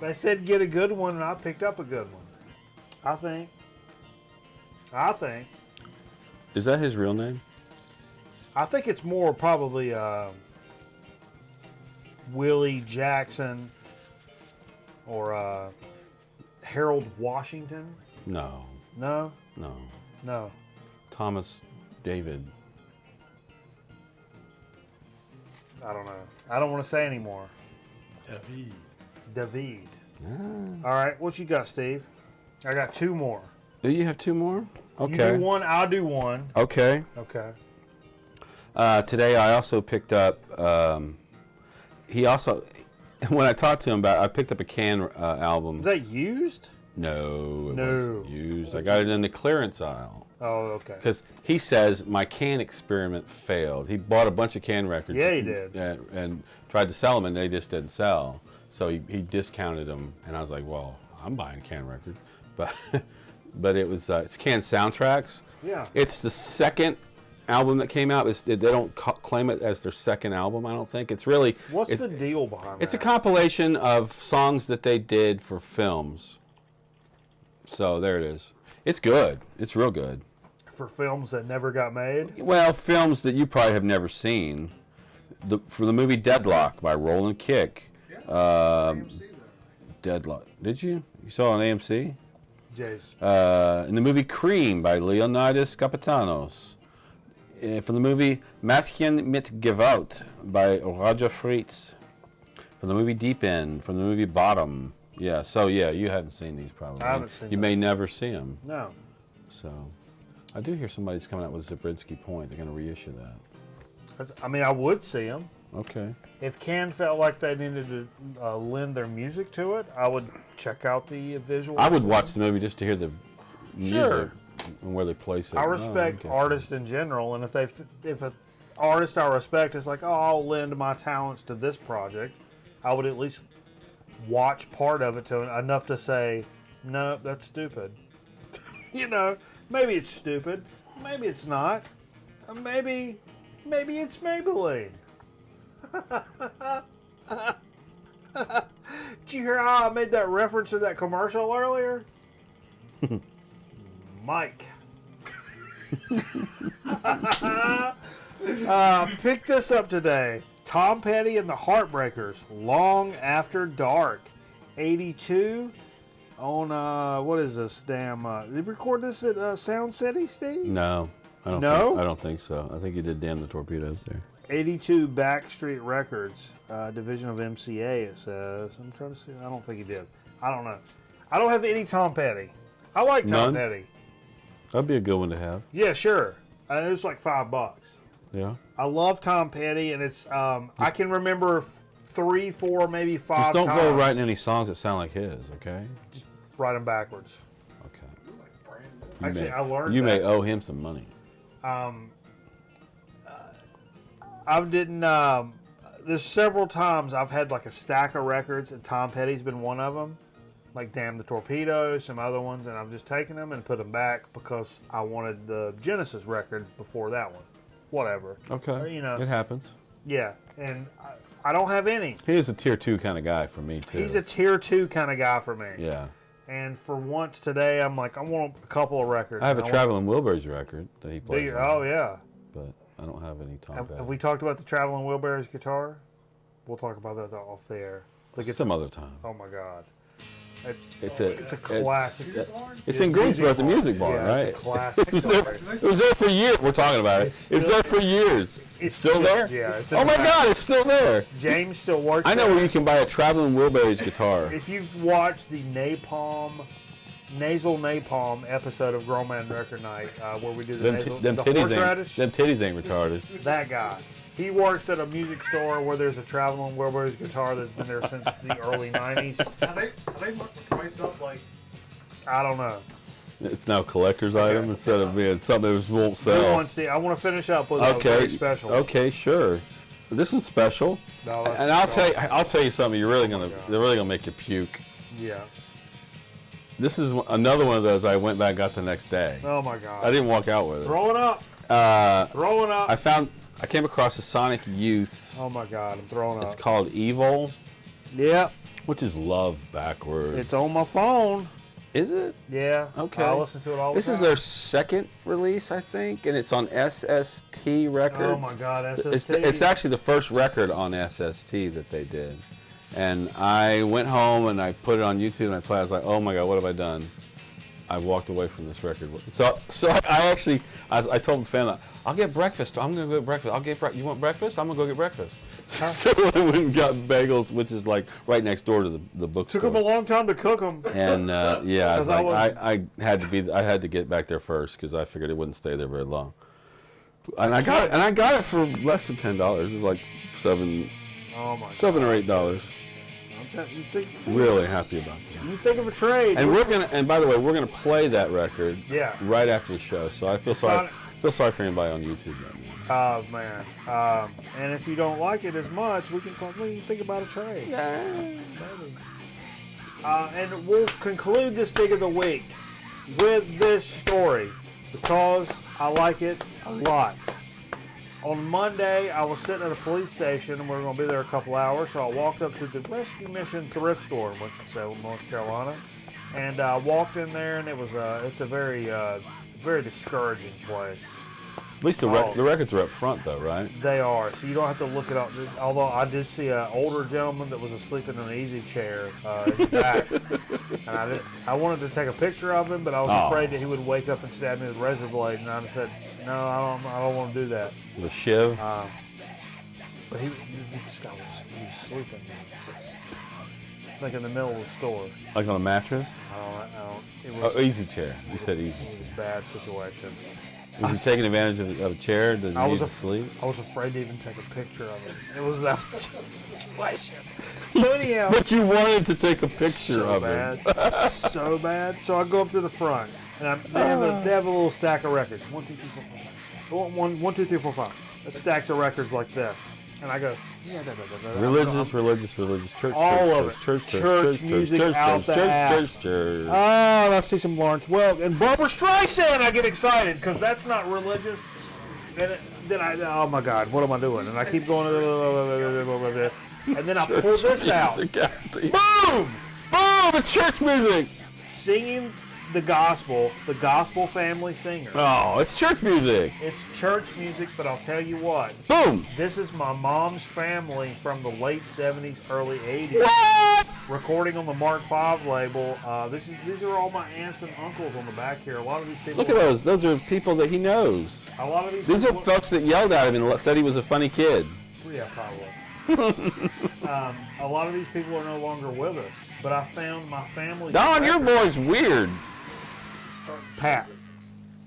They said get a good one, and I picked up a good one. I think. Is that his real name? I think it's more probably Willie Jackson or Harold Washington. No. No, No. no. Thomas David. I don't know. I don't want to say anymore. David. All right, what you got, Steve? I got 2 more. Do you have 2 more? Okay. You do one, I'll do one. Okay. Okay. Today I also picked up. He also, when I talked to him about, I picked up a Can album. Is that used? No, it No. wasn't used. I got it in the clearance aisle Oh, okay. because he says my Can experiment failed. He bought a bunch of Can records. Yeah, he did. And tried to sell them, and they just didn't sell. So he discounted them, and I was like, well, I'm buying Can records, but it was it's Can Soundtracks. Yeah. It's the 2nd album that came out. They don't claim it as their 2nd album, I don't think. It's really... What's the deal behind It's a that? compilation of songs that they did for films. So there it is. It's good. It's real good. For films that never got made? Well, films that you probably have never seen. For the movie Deadlock by Roland Kick. AMC though. Deadlock. Did you? You saw it on AMC? Jace. In the movie Cream by Leonidas Kapitanos. From the movie Mädchen mit Gewalt by Roger Fritz. From the movie Deep End. From the movie Bottom. Yeah, so yeah, you haven't seen these probably. I haven't seen You may those. never see them. No. So, I do hear somebody's coming out with Zabriskie Point. They're going to reissue that. I mean, I would see them. Okay. If Can felt like they needed to lend their music to it, I would check out the visuals. I would watch the movie just to hear the music Sure. and where they place it. I respect artists in general, and if an artist I respect is like, oh, I'll lend my talents to this project, I would at least watch part of it to enough to say, no, that's stupid. You know, maybe it's stupid, maybe it's not, maybe it's Maybelline. Did you hear how I made that reference to that commercial earlier? Mike. Pick this up today. Tom Petty and the Heartbreakers, Long After Dark. 82 on, what is this damn, did you record this at Sound City, Steve? No. I don't think so. I think you did Damn the Torpedoes there. 82 Backstreet Records, division of MCA, it says. I'm trying to see. I don't think he did. I don't know. I don't have any Tom Petty. I like Tom None? Petty. That'd be a good one to have. Yeah, sure. It was like $5. Yeah. I love Tom Petty, and it's I can remember 3, 4, maybe 5 Just don't times. go writing any songs that sound like his, okay? Just write them backwards. Okay. Like brand new. Actually, I learned You may that. owe him some money. I didn't. There's several times I've had like a stack of records, and Tom Petty's been one of them. Like Damn the Torpedo, some other ones, and I've just taken them and put them back because I wanted the Genesis record before that one. Whatever. Okay. Or, you know. It happens. Yeah, and I don't have any. He is a tier 2 kind of guy for me, too. He's a tier 2 kind of guy for me. Yeah. And for once today, I'm like, I want a couple of records. I have a And Traveling Wilburys record that he Do plays you? on, Oh, yeah. but I don't have any Tom Petty. Have we talked about the Traveling Wilburys guitar? We'll talk about that off the air. Some other time. Oh, my God. It's a classic. It's in Greensboro at the Music Bar, yeah, right? It's a classic. It was there for years. We're talking about it. It's there for years. It's still there? Yeah. It's Oh my God, it's still there. James still works. I know there. where you can buy a Traveling Wilburys guitar. If you've watched the Nasal Napalm episode of Grown Man Record Night, where we do the horseradish, them titties ain't retarded. that guy. He works at a music store where there's a Traveling Wilburys guitar that's been there since the early 90s. Have they marked the price up like? I don't know. It's now a collector's item instead of being something that won't sell. I want to finish up with a very special. Okay, sure. This is special, No, and I'll tell you something. They're really gonna make you puke. Yeah. This is another one of those I went back and got the next day. Oh my God. I didn't walk out with it. Throw it up. Throw it up. I came across a Sonic Youth. Oh my God, I'm throwing It's up. called Evil, Yep. which is love backwards. It's on my phone. Is it? Yeah. Okay. I listen to it all the This time. is their second release, I think, and it's on SST record. Oh my God, SST. It's actually the first record on SST that they did. And I went home and I put it on YouTube and I played. I was like, oh my God, what have I done? I walked away from this record. So I told the fan, I'll get breakfast. I'm gonna go get breakfast. I'll get You want breakfast? I'm gonna go get breakfast. So I went and got bagels, which is like right next door to the bookstore. Took them a long time to cook them. And yeah, I was 'Cause like, I had to get back there first because I figured it wouldn't stay there very long. And I got it for less than $10. It was like $7 Oh my or $8. Really happy about that. You think of a trade. And by the way, we're gonna play that record Yeah. right after the show. So I feel sorry for anybody on YouTube right now. Oh man. And if you don't like it as much, we can think about a trade. Yeah. Maybe. And we'll conclude this thing of the week with this story because I like it a lot. On Monday, I was sitting at a police station, and we were going to be there a couple hours, so I walked up to the Rescue Mission thrift store in Winston-Salem, North Carolina, and I walked in there, and it's a very discouraging place. At least the records are up front, though, right? They are, so you don't have to look it up. Although I did see an older gentleman that was asleep in an easy chair in the back, and I wanted to take a picture of him, but I was afraid that he would wake up and stab me with a razor blade, and I said, no, I don't want to do that. The shiv. But this guy was sleeping, like in the middle of the store. Like on a mattress? It was Easy chair. You said easy. a bad situation. Was he taking advantage of a chair? Did he need to sleep? I was afraid to even take a picture of it. It was that situation. So anyhow. But you wanted to take a picture of him. So bad. So I go up to the front, and they have a little stack of records. 1, 2, 3, 4, 5. 1, 2, 3, 4, 5. Stacks of records like this. And I go, religious, church, all of it. Church, music out the ass. church. Oh, I see some Lawrence Welk and Barbra Streisand. I get excited because that's not religious. And then oh my God, what am I doing? And I keep going, and then I pull this out. Boom! Boom! It's church music. Singing the gospel family singer. Oh, it's church music. It's church music, but I'll tell you what. Boom! This is my mom's family from the late 70s, early 80s. What? Recording on the Mark V label. These are all my aunts and uncles on the back here. A lot of these people. Look at those. Those are people that he knows. A lot of these are folks that yelled at him and said he was a funny kid. Yeah, probably. A lot of these people are no longer with us, but I found my family. Don, your boy's weird. Pat.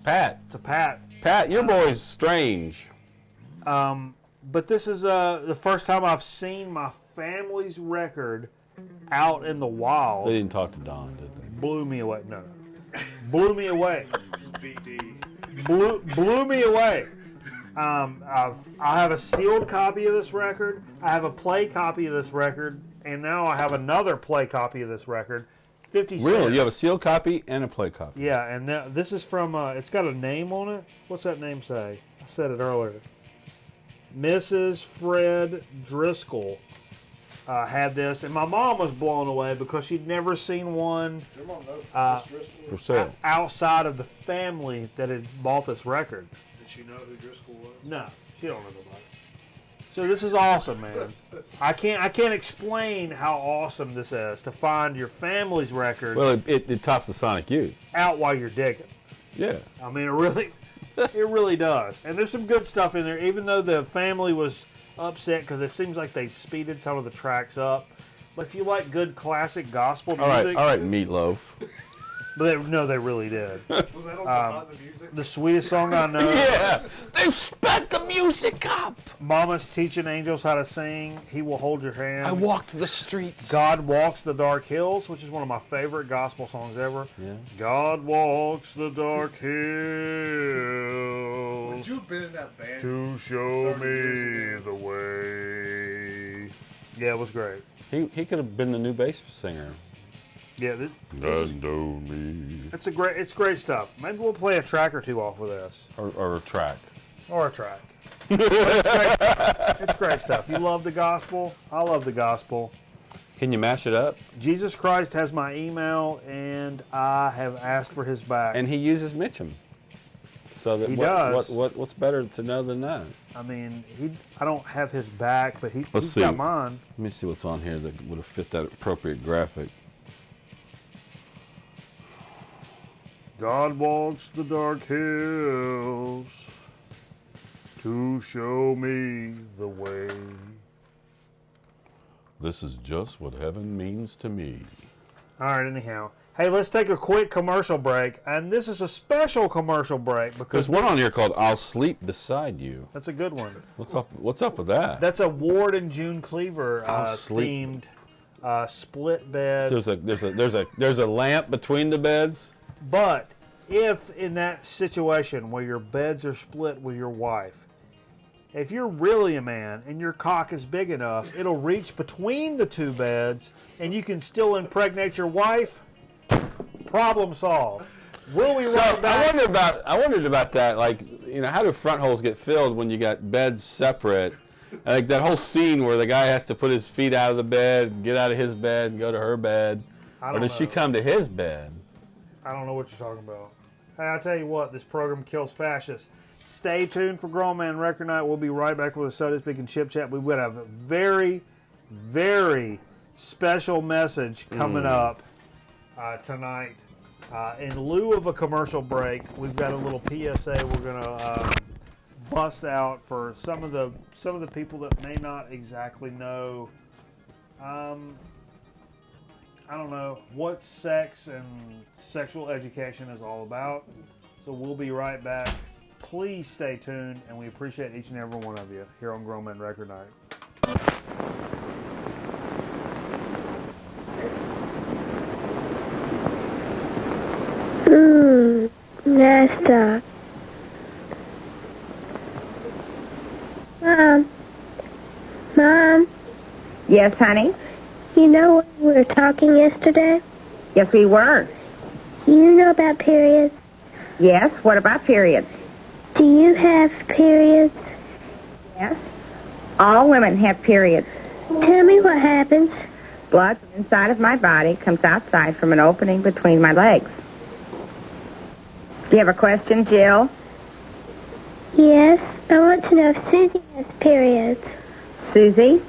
It's a Pat. Pat, your boy's strange. But this is the first time I've seen my family's record out in the wild. They didn't talk to Don, did they? Blew me away. No. Blew me away. Blew me away. I have a sealed copy of this record. I have a play copy of this record, and now I have another play copy of this record. 50 cents. Really? You have a sealed copy and a play copy? Yeah, and this is from, it's got a name on it. What's that name say? I said it earlier. Mrs. Fred Driscoll had this, and my mom was blown away because she'd never seen one for sale outside of the family that had bought this record. Did she know who Driscoll was? No, she don't know nobody. So this is awesome, man. I can't explain how awesome this is to find your family's record Well, it tops the Sonic Youth. out while you're digging. Yeah. I mean, it really does. And there's some good stuff in there, even though the family was upset because it seems like they speeded some of the tracks up. But if you like good classic gospel music, All right, Meatloaf. but they really did. Was that on the music? The sweetest song I know. Yeah, they've sped the music up. Mama's teaching angels how to sing. He will hold your hand. I walked the streets. God walks the dark hills, which is one of my favorite gospel songs ever. Yeah. God walks the dark Would hills you have been in that band? to show 30 me years the way. Yeah, it was great. He could have been the new bass singer. Yeah, Know me. it's great stuff. Maybe we'll play a track or two off of this, Or a track. or a track. It's great stuff. You love the gospel. I love the gospel. Can you mash it up? Jesus Christ has my email, and I have asked for his back. And he uses Mitchum. So that He does. What's better to know than that? I mean, I don't have his back, but Let's he's see. got mine. Let me see what's on here that would have fit that appropriate graphic. God walks the dark hills to show me the way. This is just what heaven means to me. All right, anyhow. Hey, let's take a quick commercial break. And this is a special commercial break because There's one on here called "I'll Sleep Beside You." that's a good one. What's up with that? That's a Ward and June Cleaver I'll sleep. themed split bed. There's a lamp between the beds. But if in that situation where your beds are split with your wife, if you're really a man and your cock is big enough, it'll reach between the two beds and you can still impregnate your wife. Problem solved. Will we So run back? I wondered about that. Like, how do front holes get filled when you got beds separate? Like that whole scene where the guy has to put his feet out of the bed, get out of his bed, and go to her bed, I or don't does she know. come to his bed? I don't know what you're talking about. Hey, I'll tell you what, this program kills fascists. Stay tuned for Grown Man Record Night. We'll be right back with a Soda Speaking Chip Chat. We've got a very, very special message coming up tonight. In lieu of a commercial break, we've got a little PSA we're going to bust out for some of the people that may not exactly know. I don't know what sex and sexual education is all about. So we'll be right back. Please stay tuned, and we appreciate each and every one of you here on Grown Men Record Night. Nesta. Mom, Yes, honey? you know we were talking yesterday? Yes, we were. You know about periods? Yes, what about periods? Do you have periods? Yes. All women have periods. Tell me what happens. Blood from inside of my body comes outside from an opening between my legs. Do you have a question, Jill? Yes, I want to know if Susie has periods. Susie?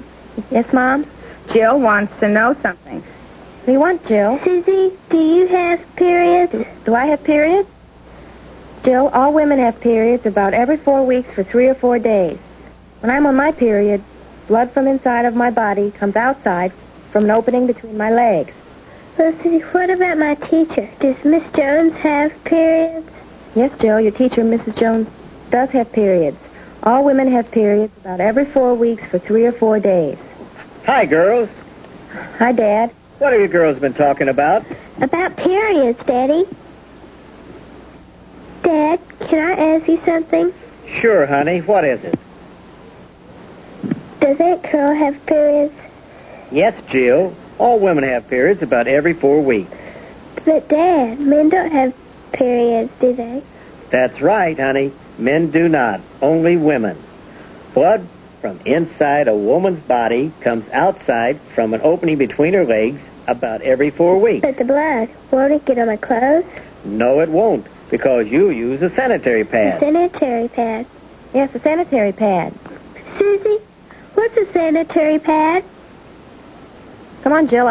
Yes, Mom? Jill wants to know something. What do you want, Jill? Susie, do you have periods? Do I have periods? Jill, all women have periods about every 4 weeks for 3 or 4 days. When I'm on my period, blood from inside of my body comes outside from an opening between my legs. Well, Susie, what about my teacher? Does Miss Jones have periods? Yes, Jill, your teacher, Mrs. Jones, does have periods. All women have periods about every 4 weeks for 3 or 4 days. Hi, girls. Hi, Dad. What have you girls been talking about? About periods, Daddy. Dad, can I ask you something? Sure, honey. What is it? Does Aunt Carol have periods? Yes, Jill. All women have periods about every 4 weeks. But, Dad, men don't have periods, do they? That's right, honey. Men do not. Only women. Blood from inside a woman's body comes outside from an opening between her legs about every 4 weeks. But the blood, won't it get on my clothes? No, it won't, because you use a sanitary A pad. sanitary pad. Yes, a sanitary pad. Susie, What's a sanitary pad? Come on, Jill,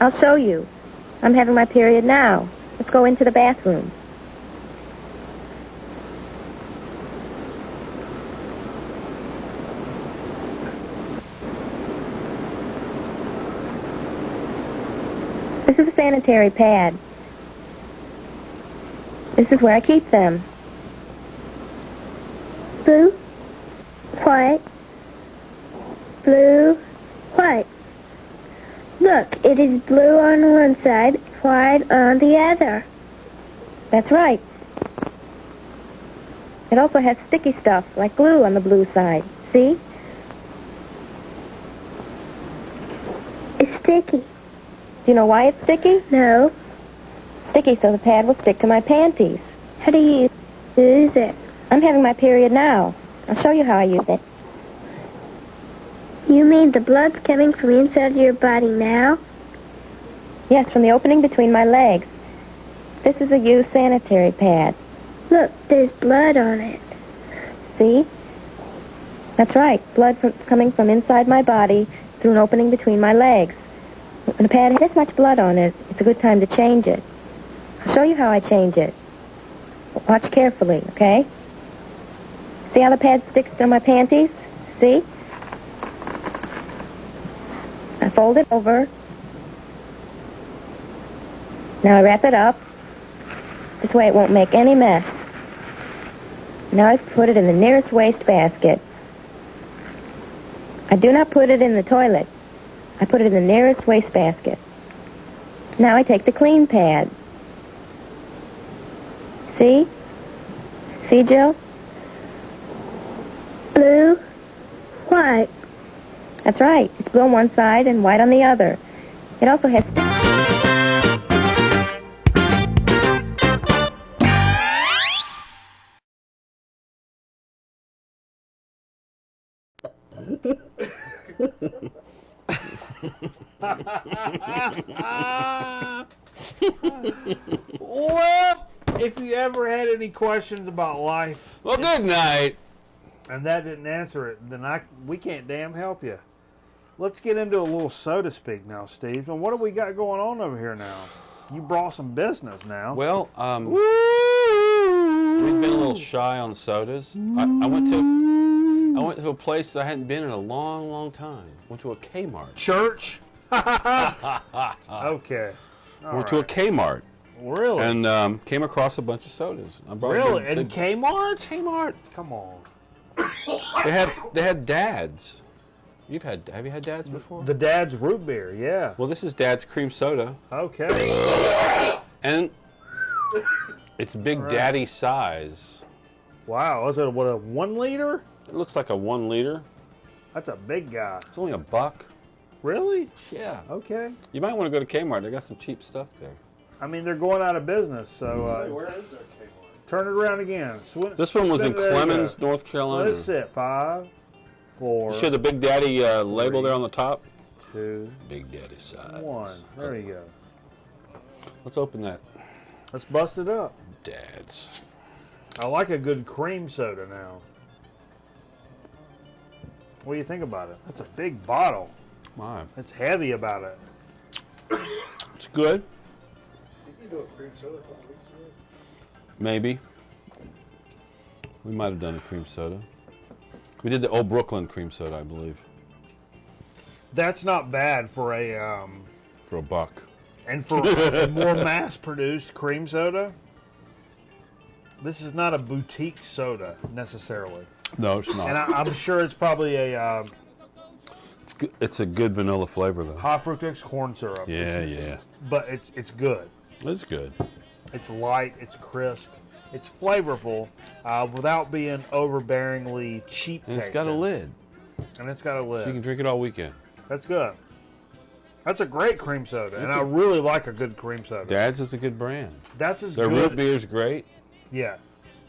I'll show you. I'm having my period now. Let's go into the bathroom. This is a sanitary pad. This is where I keep them. Blue, white, blue, white. Look, it is blue on one side, white on the other. That's right. It also has sticky stuff, like glue on the blue side. See? It's sticky. Do you know why it's sticky? No. Sticky so the pad will stick to my panties. How do you use it? I'm having my period now. I'll show you how I use it. You mean the blood's coming from inside your body now? Yes, from the opening between my legs. This is a used sanitary pad. Look, there's blood on it. See? That's right. Blood coming from inside my body through an opening between my legs. When a pad has this much blood on it, it's a good time to change it. I'll show you how I change it. Watch carefully, okay? See how the pad sticks to my panties? See? I fold it over. Now I wrap it up. This way it won't make any mess. Now I put it in the nearest wastebasket. I do not put it in the toilet. I put it in the nearest wastebasket. Now I take the clean pad. See? See, Jill? Blue, white. That's right. It's blue on one side and white on the other. It also has... Well, if you ever had any questions about life, Well, good night. and that didn't answer it, then we can't damn help you. Let's get into a little soda speak now, Steve. And what do we got going on over here now? You brought some business now. Well, we've been a little shy on sodas. I went to a place that I hadn't been in a long, long time. Went to a Kmart. Church? Okay. Went to a Kmart Really? and came across a bunch of sodas. I brought Really? them. In Kmart? Kmart. Come on. They had Dad's. Have you had Dad's before? The Dad's root beer, yeah. Well, this is Dad's cream soda, Okay. and it's Big right. Daddy size. Wow, is it what, a 1 liter? It looks like a 1 liter. That's a big guy. It's only $1. Really? Yeah. Okay. You might want to go to Kmart. They got some cheap stuff there. I mean, they're going out of business, so Where is that Kmart? turn it around again. This one was in There you Clemens, go. North Carolina. Let's sit. 5, 4, You show the Big Daddy label there on the top. 2, Big Daddy size. 1. There you go. Let's open that. Let's bust it up. Dad's. I like a good cream soda now. What do you think about it? That's a big bottle. My, It's heavy about it. it's good. Did you do a cream soda a couple weeks ago? Maybe. We might have done a cream soda. We did the Old Brooklyn cream soda, I believe, That's not bad for a for $1. and for a more mass-produced cream soda. This is not a boutique soda necessarily, No, it's not. and I'm sure it's probably a It's a good vanilla flavor, though. high fructose corn syrup. Yeah, yeah. But it's good. It's good. It's light. It's crisp. It's flavorful without being overbearingly cheap And it's tasting. got a lid, And it's got a lid. so you can drink it all weekend. That's good. That's a great cream soda, and It's I really like a good cream soda. Dad's is a good brand. That's as Their good. root beer's great. Yeah,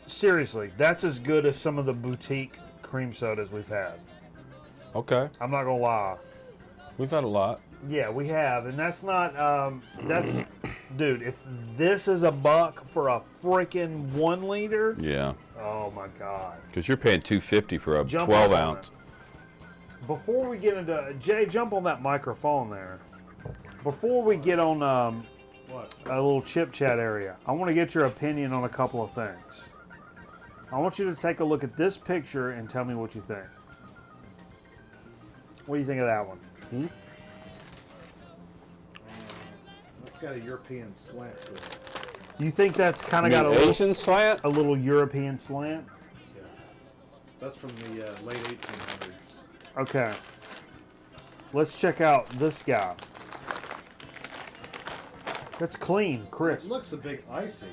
seriously, that's as good as some of the boutique cream sodas we've had. Okay, I'm not gonna lie. we've had a lot. Yeah, we have, and that's not. That's, dude. If this is $1 for a freaking 1 liter, Yeah, oh my god! because you're paying $2.50 for a Jump 12 up on ounce. before we get into Jay, jump on that microphone there. Before we get on What? a little chip chat area, I want to get your opinion on a couple of things. I want you to take a look at this picture and tell me what you think. What do you think of that one? It's got a European slant to it. You think that's kind of You got a mean little, Asian slant? a little European slant? Yeah. That's from the late 1800s. Okay. Let's check out this guy. That's clean, crisp. It looks a bit icy.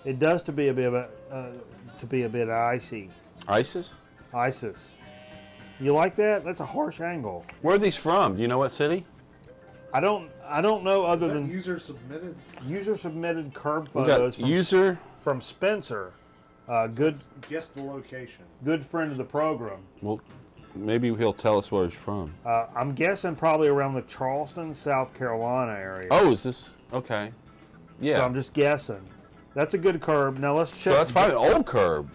It does to be a bit icy. ISIS? ISIS. You like that? That's a harsh angle. Where are these from? Do you know what city? I don't know other Is that than user submitted? user submitted curb We photos got user. from Spencer. Good Guess the location. good friend of the program. Well, maybe he'll tell us where he's from. I'm guessing probably around the Charleston, South Carolina area. Oh, is this okay? Yeah. So I'm just guessing. That's a good curb. Now let's check. So that's probably an old curb,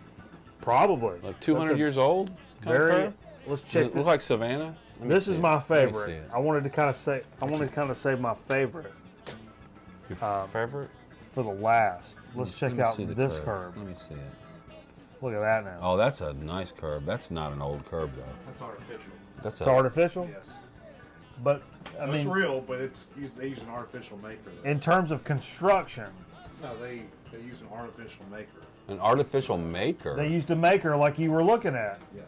probably like 200 That's a years old. kind of Very. curb? Let's Does check. it look like Savannah? Let me This see is it. my Let me see favorite. it. I wanted to kind of say. I wanted to kind of save my favorite Your favorite? for the last. Let's check Let me out see the this curb. Let me see it. Look at that now. Oh, that's a nice curb. That's not an old curb though. That's artificial. That's It's artificial, Yes. but I It's mean, real, but they use an artificial maker. in terms of construction, No, they use an artificial maker. an artificial maker. they used a maker like you were looking at. Yeah.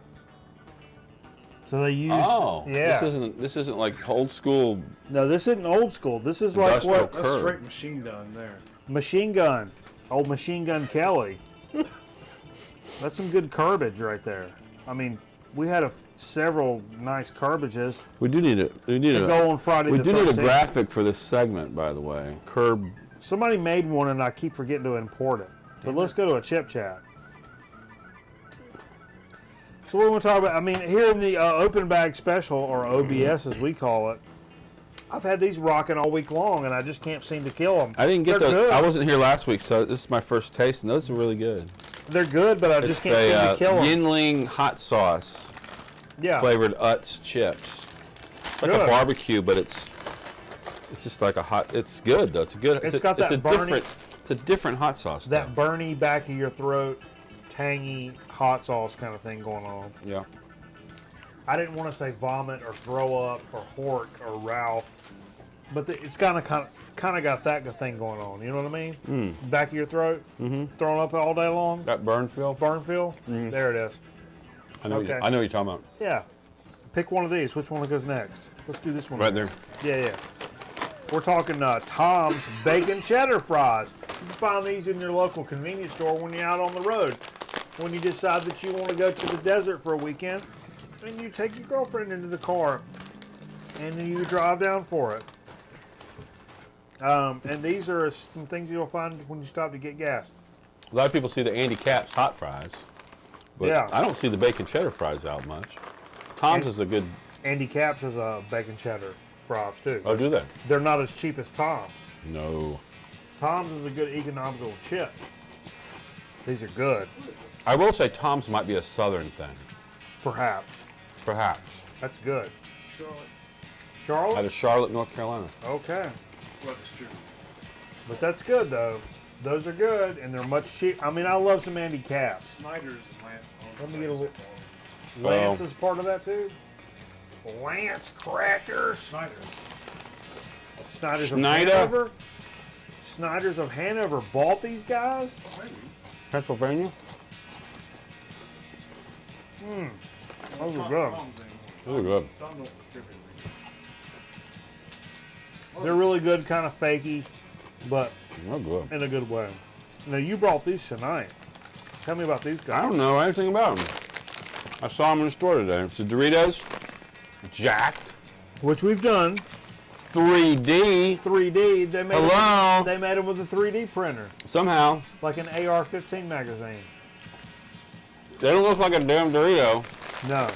So they used. Oh, yeah. This isn't like old school. No, this isn't old school. This is like Industrial what That's curb. straight machine done there. machine gun, old machine gun Kelly. That's some good curbage right there. I mean, we had several nice curbages We do need to go on Friday We the do need a 13th. graphic for this segment, by the way. Curb. Somebody made one and I keep forgetting to import it. But let's go to a chip chat. So what we want to talk about, I mean, here in the open bag special, or OBS as we call it, I've had these rocking all week long and I just can't seem to kill them. I didn't get They're those. good. I wasn't here last week, so this is my first taste, and those are really good. They're good, but I just can't seem to kill them. Yinling hot sauce Yeah. flavored Utz chips. It's like Good. a barbecue, but it's just like a hot. It's good though. It's a good. It's got that burny- It's a different hot sauce. That though. burny back of your throat, tangy hot sauce kind of thing going on. Yeah. I didn't want to say vomit or throw up or hork or Ralph, but it's kind of got that thing going on. You know what I mean? Back of your throat, throwing up all day long. That burn feel. Burn feel. There it is. I know. Okay. I know what you're talking about. Yeah. Pick one of these. Which one goes next? Let's do this one. Right there. Yeah. We're talking Tom's Bacon Cheddar Fries. You can find these in your local convenience store when you're out on the road. When you decide that you want to go to the desert for a weekend, and you take your girlfriend into the car, and then you drive down for it. And these are some things you'll find when you stop to get gas. A lot of people see the Andy Capp's hot fries, but Yeah. I don't see the bacon cheddar fries out much. Tom's is a good. Andy Capp's is a bacon cheddar fries too. Oh, do they? They're not as cheap as Tom's. No. Tom's is a good economical chip. These are good, I will say Tom's might be a southern thing. perhaps. Perhaps. That's good. Charlotte. Charlotte? Out of Charlotte, North Carolina. Okay. What distributor? But that's good, though. Those are good, and they're much cheap. I mean, I love some Andy Caps. Snyder's and Lance. Let me get a little. Oh. Lance is part of that, too? Lance Crackers. Snyder's. Snyder's Schneider. of Hanover. Snyder's of Hanover bought these guys? Maybe. Pennsylvania? Those are Wrong- good. wrong thing. Those are good. Don't know distributor. They're really good, kind of fakey, but They're good. in a good way. Now, you brought these tonight. Tell me about these I guys. don't know anything about them. I saw them in the store today. It's the Doritos, jacked, Which we've done. 3D. 3D. They made Hello? They made them with a 3D printer, Somehow, like an AR-15 magazine. they don't look like a damn Dorito. No.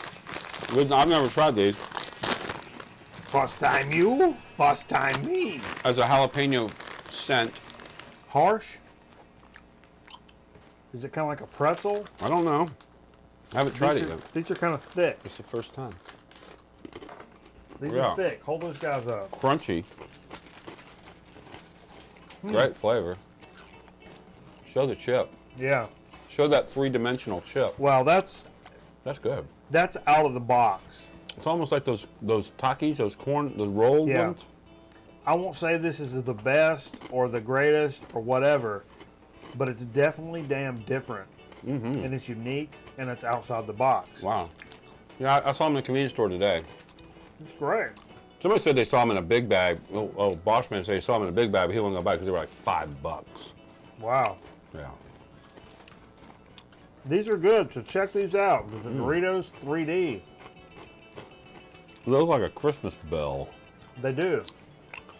I've never tried these. First time you, first time me. As a jalapeno scent, Harsh? Is it kind of like a pretzel? I don't know. I haven't tried it yet. These are kind of thick. It's the first time. These Yeah. are thick. Hold those guys up. Crunchy. Great flavor. Show the chip. Yeah. Show that three-dimensional chip. Well, that's good. out of the box. It's almost like those Takis, those rolled Yeah. ones. I won't say this is the best or the greatest or whatever, but it's definitely damn different. Mm-hmm. And it's unique, and it's outside the box. Wow. Yeah, I saw them in the convenience store today. It's great. Somebody said they saw them in a big bag. Oh, Boschman said he saw them in a big bag, but he wouldn't go back because they were like $5. Wow. Yeah. These are good, so check these out. The Doritos 3D. They look like a Christmas bell. They do.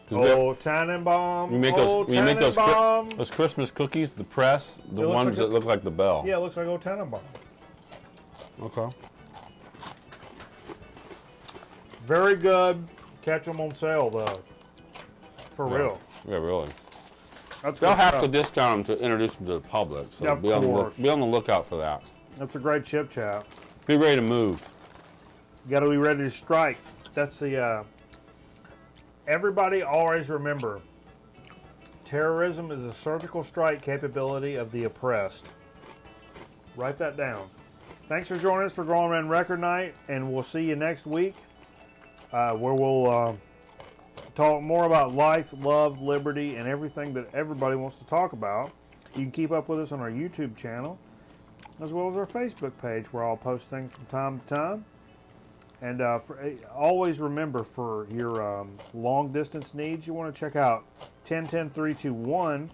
'Cause we have- Oh, Tannenbaum. You make oh, Tannenbaum. those Christmas cookies, the press, the looks ones like that a- look like the bell. Yeah, it looks like old Tannenbaum. Okay. Very good. Catch them on sale, though. For real. Yeah, really. That's They'll good have to stuff. discount them to introduce them to the public, so Yeah, of be on course. the lookout for that. That's a great chip chat. Be ready to move. You got to be ready to strike. That's the. Everybody always remember, terrorism is a surgical strike capability of the oppressed. Write that down. Thanks for joining us for Grown Man Record Night, and we'll see you next week, where we'll talk more about life, love, liberty, and everything that everybody wants to talk about. You can keep up with us on our YouTube channel, as well as our Facebook page, where I'll post things from time to time. And always remember, for your long distance needs, you want to check out 10-10-321.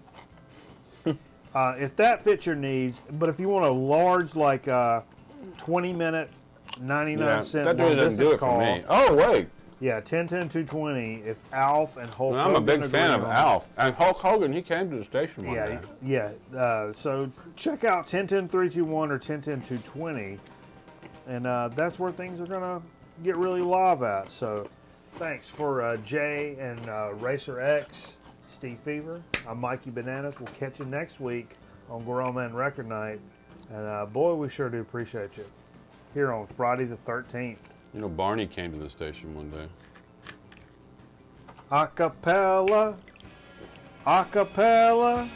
If that fits your needs, but if you want a large, like 20-minute, 99-cent that long really doesn't do distance it call, for me. Oh wait, yeah, 10-10-220. If Alf and Hulk I'm a Hogan big fan of agree on- Alf and Hulk Hogan. He came to the station one day. Yeah. So check out 10-10-321 or 10-10-220, and that's where things are gonna get really live at. So thanks for Jay and Racer X, Steve Fever. I'm Mikey Bananas. We'll catch you next week on Grown Man Record Night, and boy, we sure do appreciate you here on Friday the 13th. You know, Barney came to the station one day. Acapella, acapella.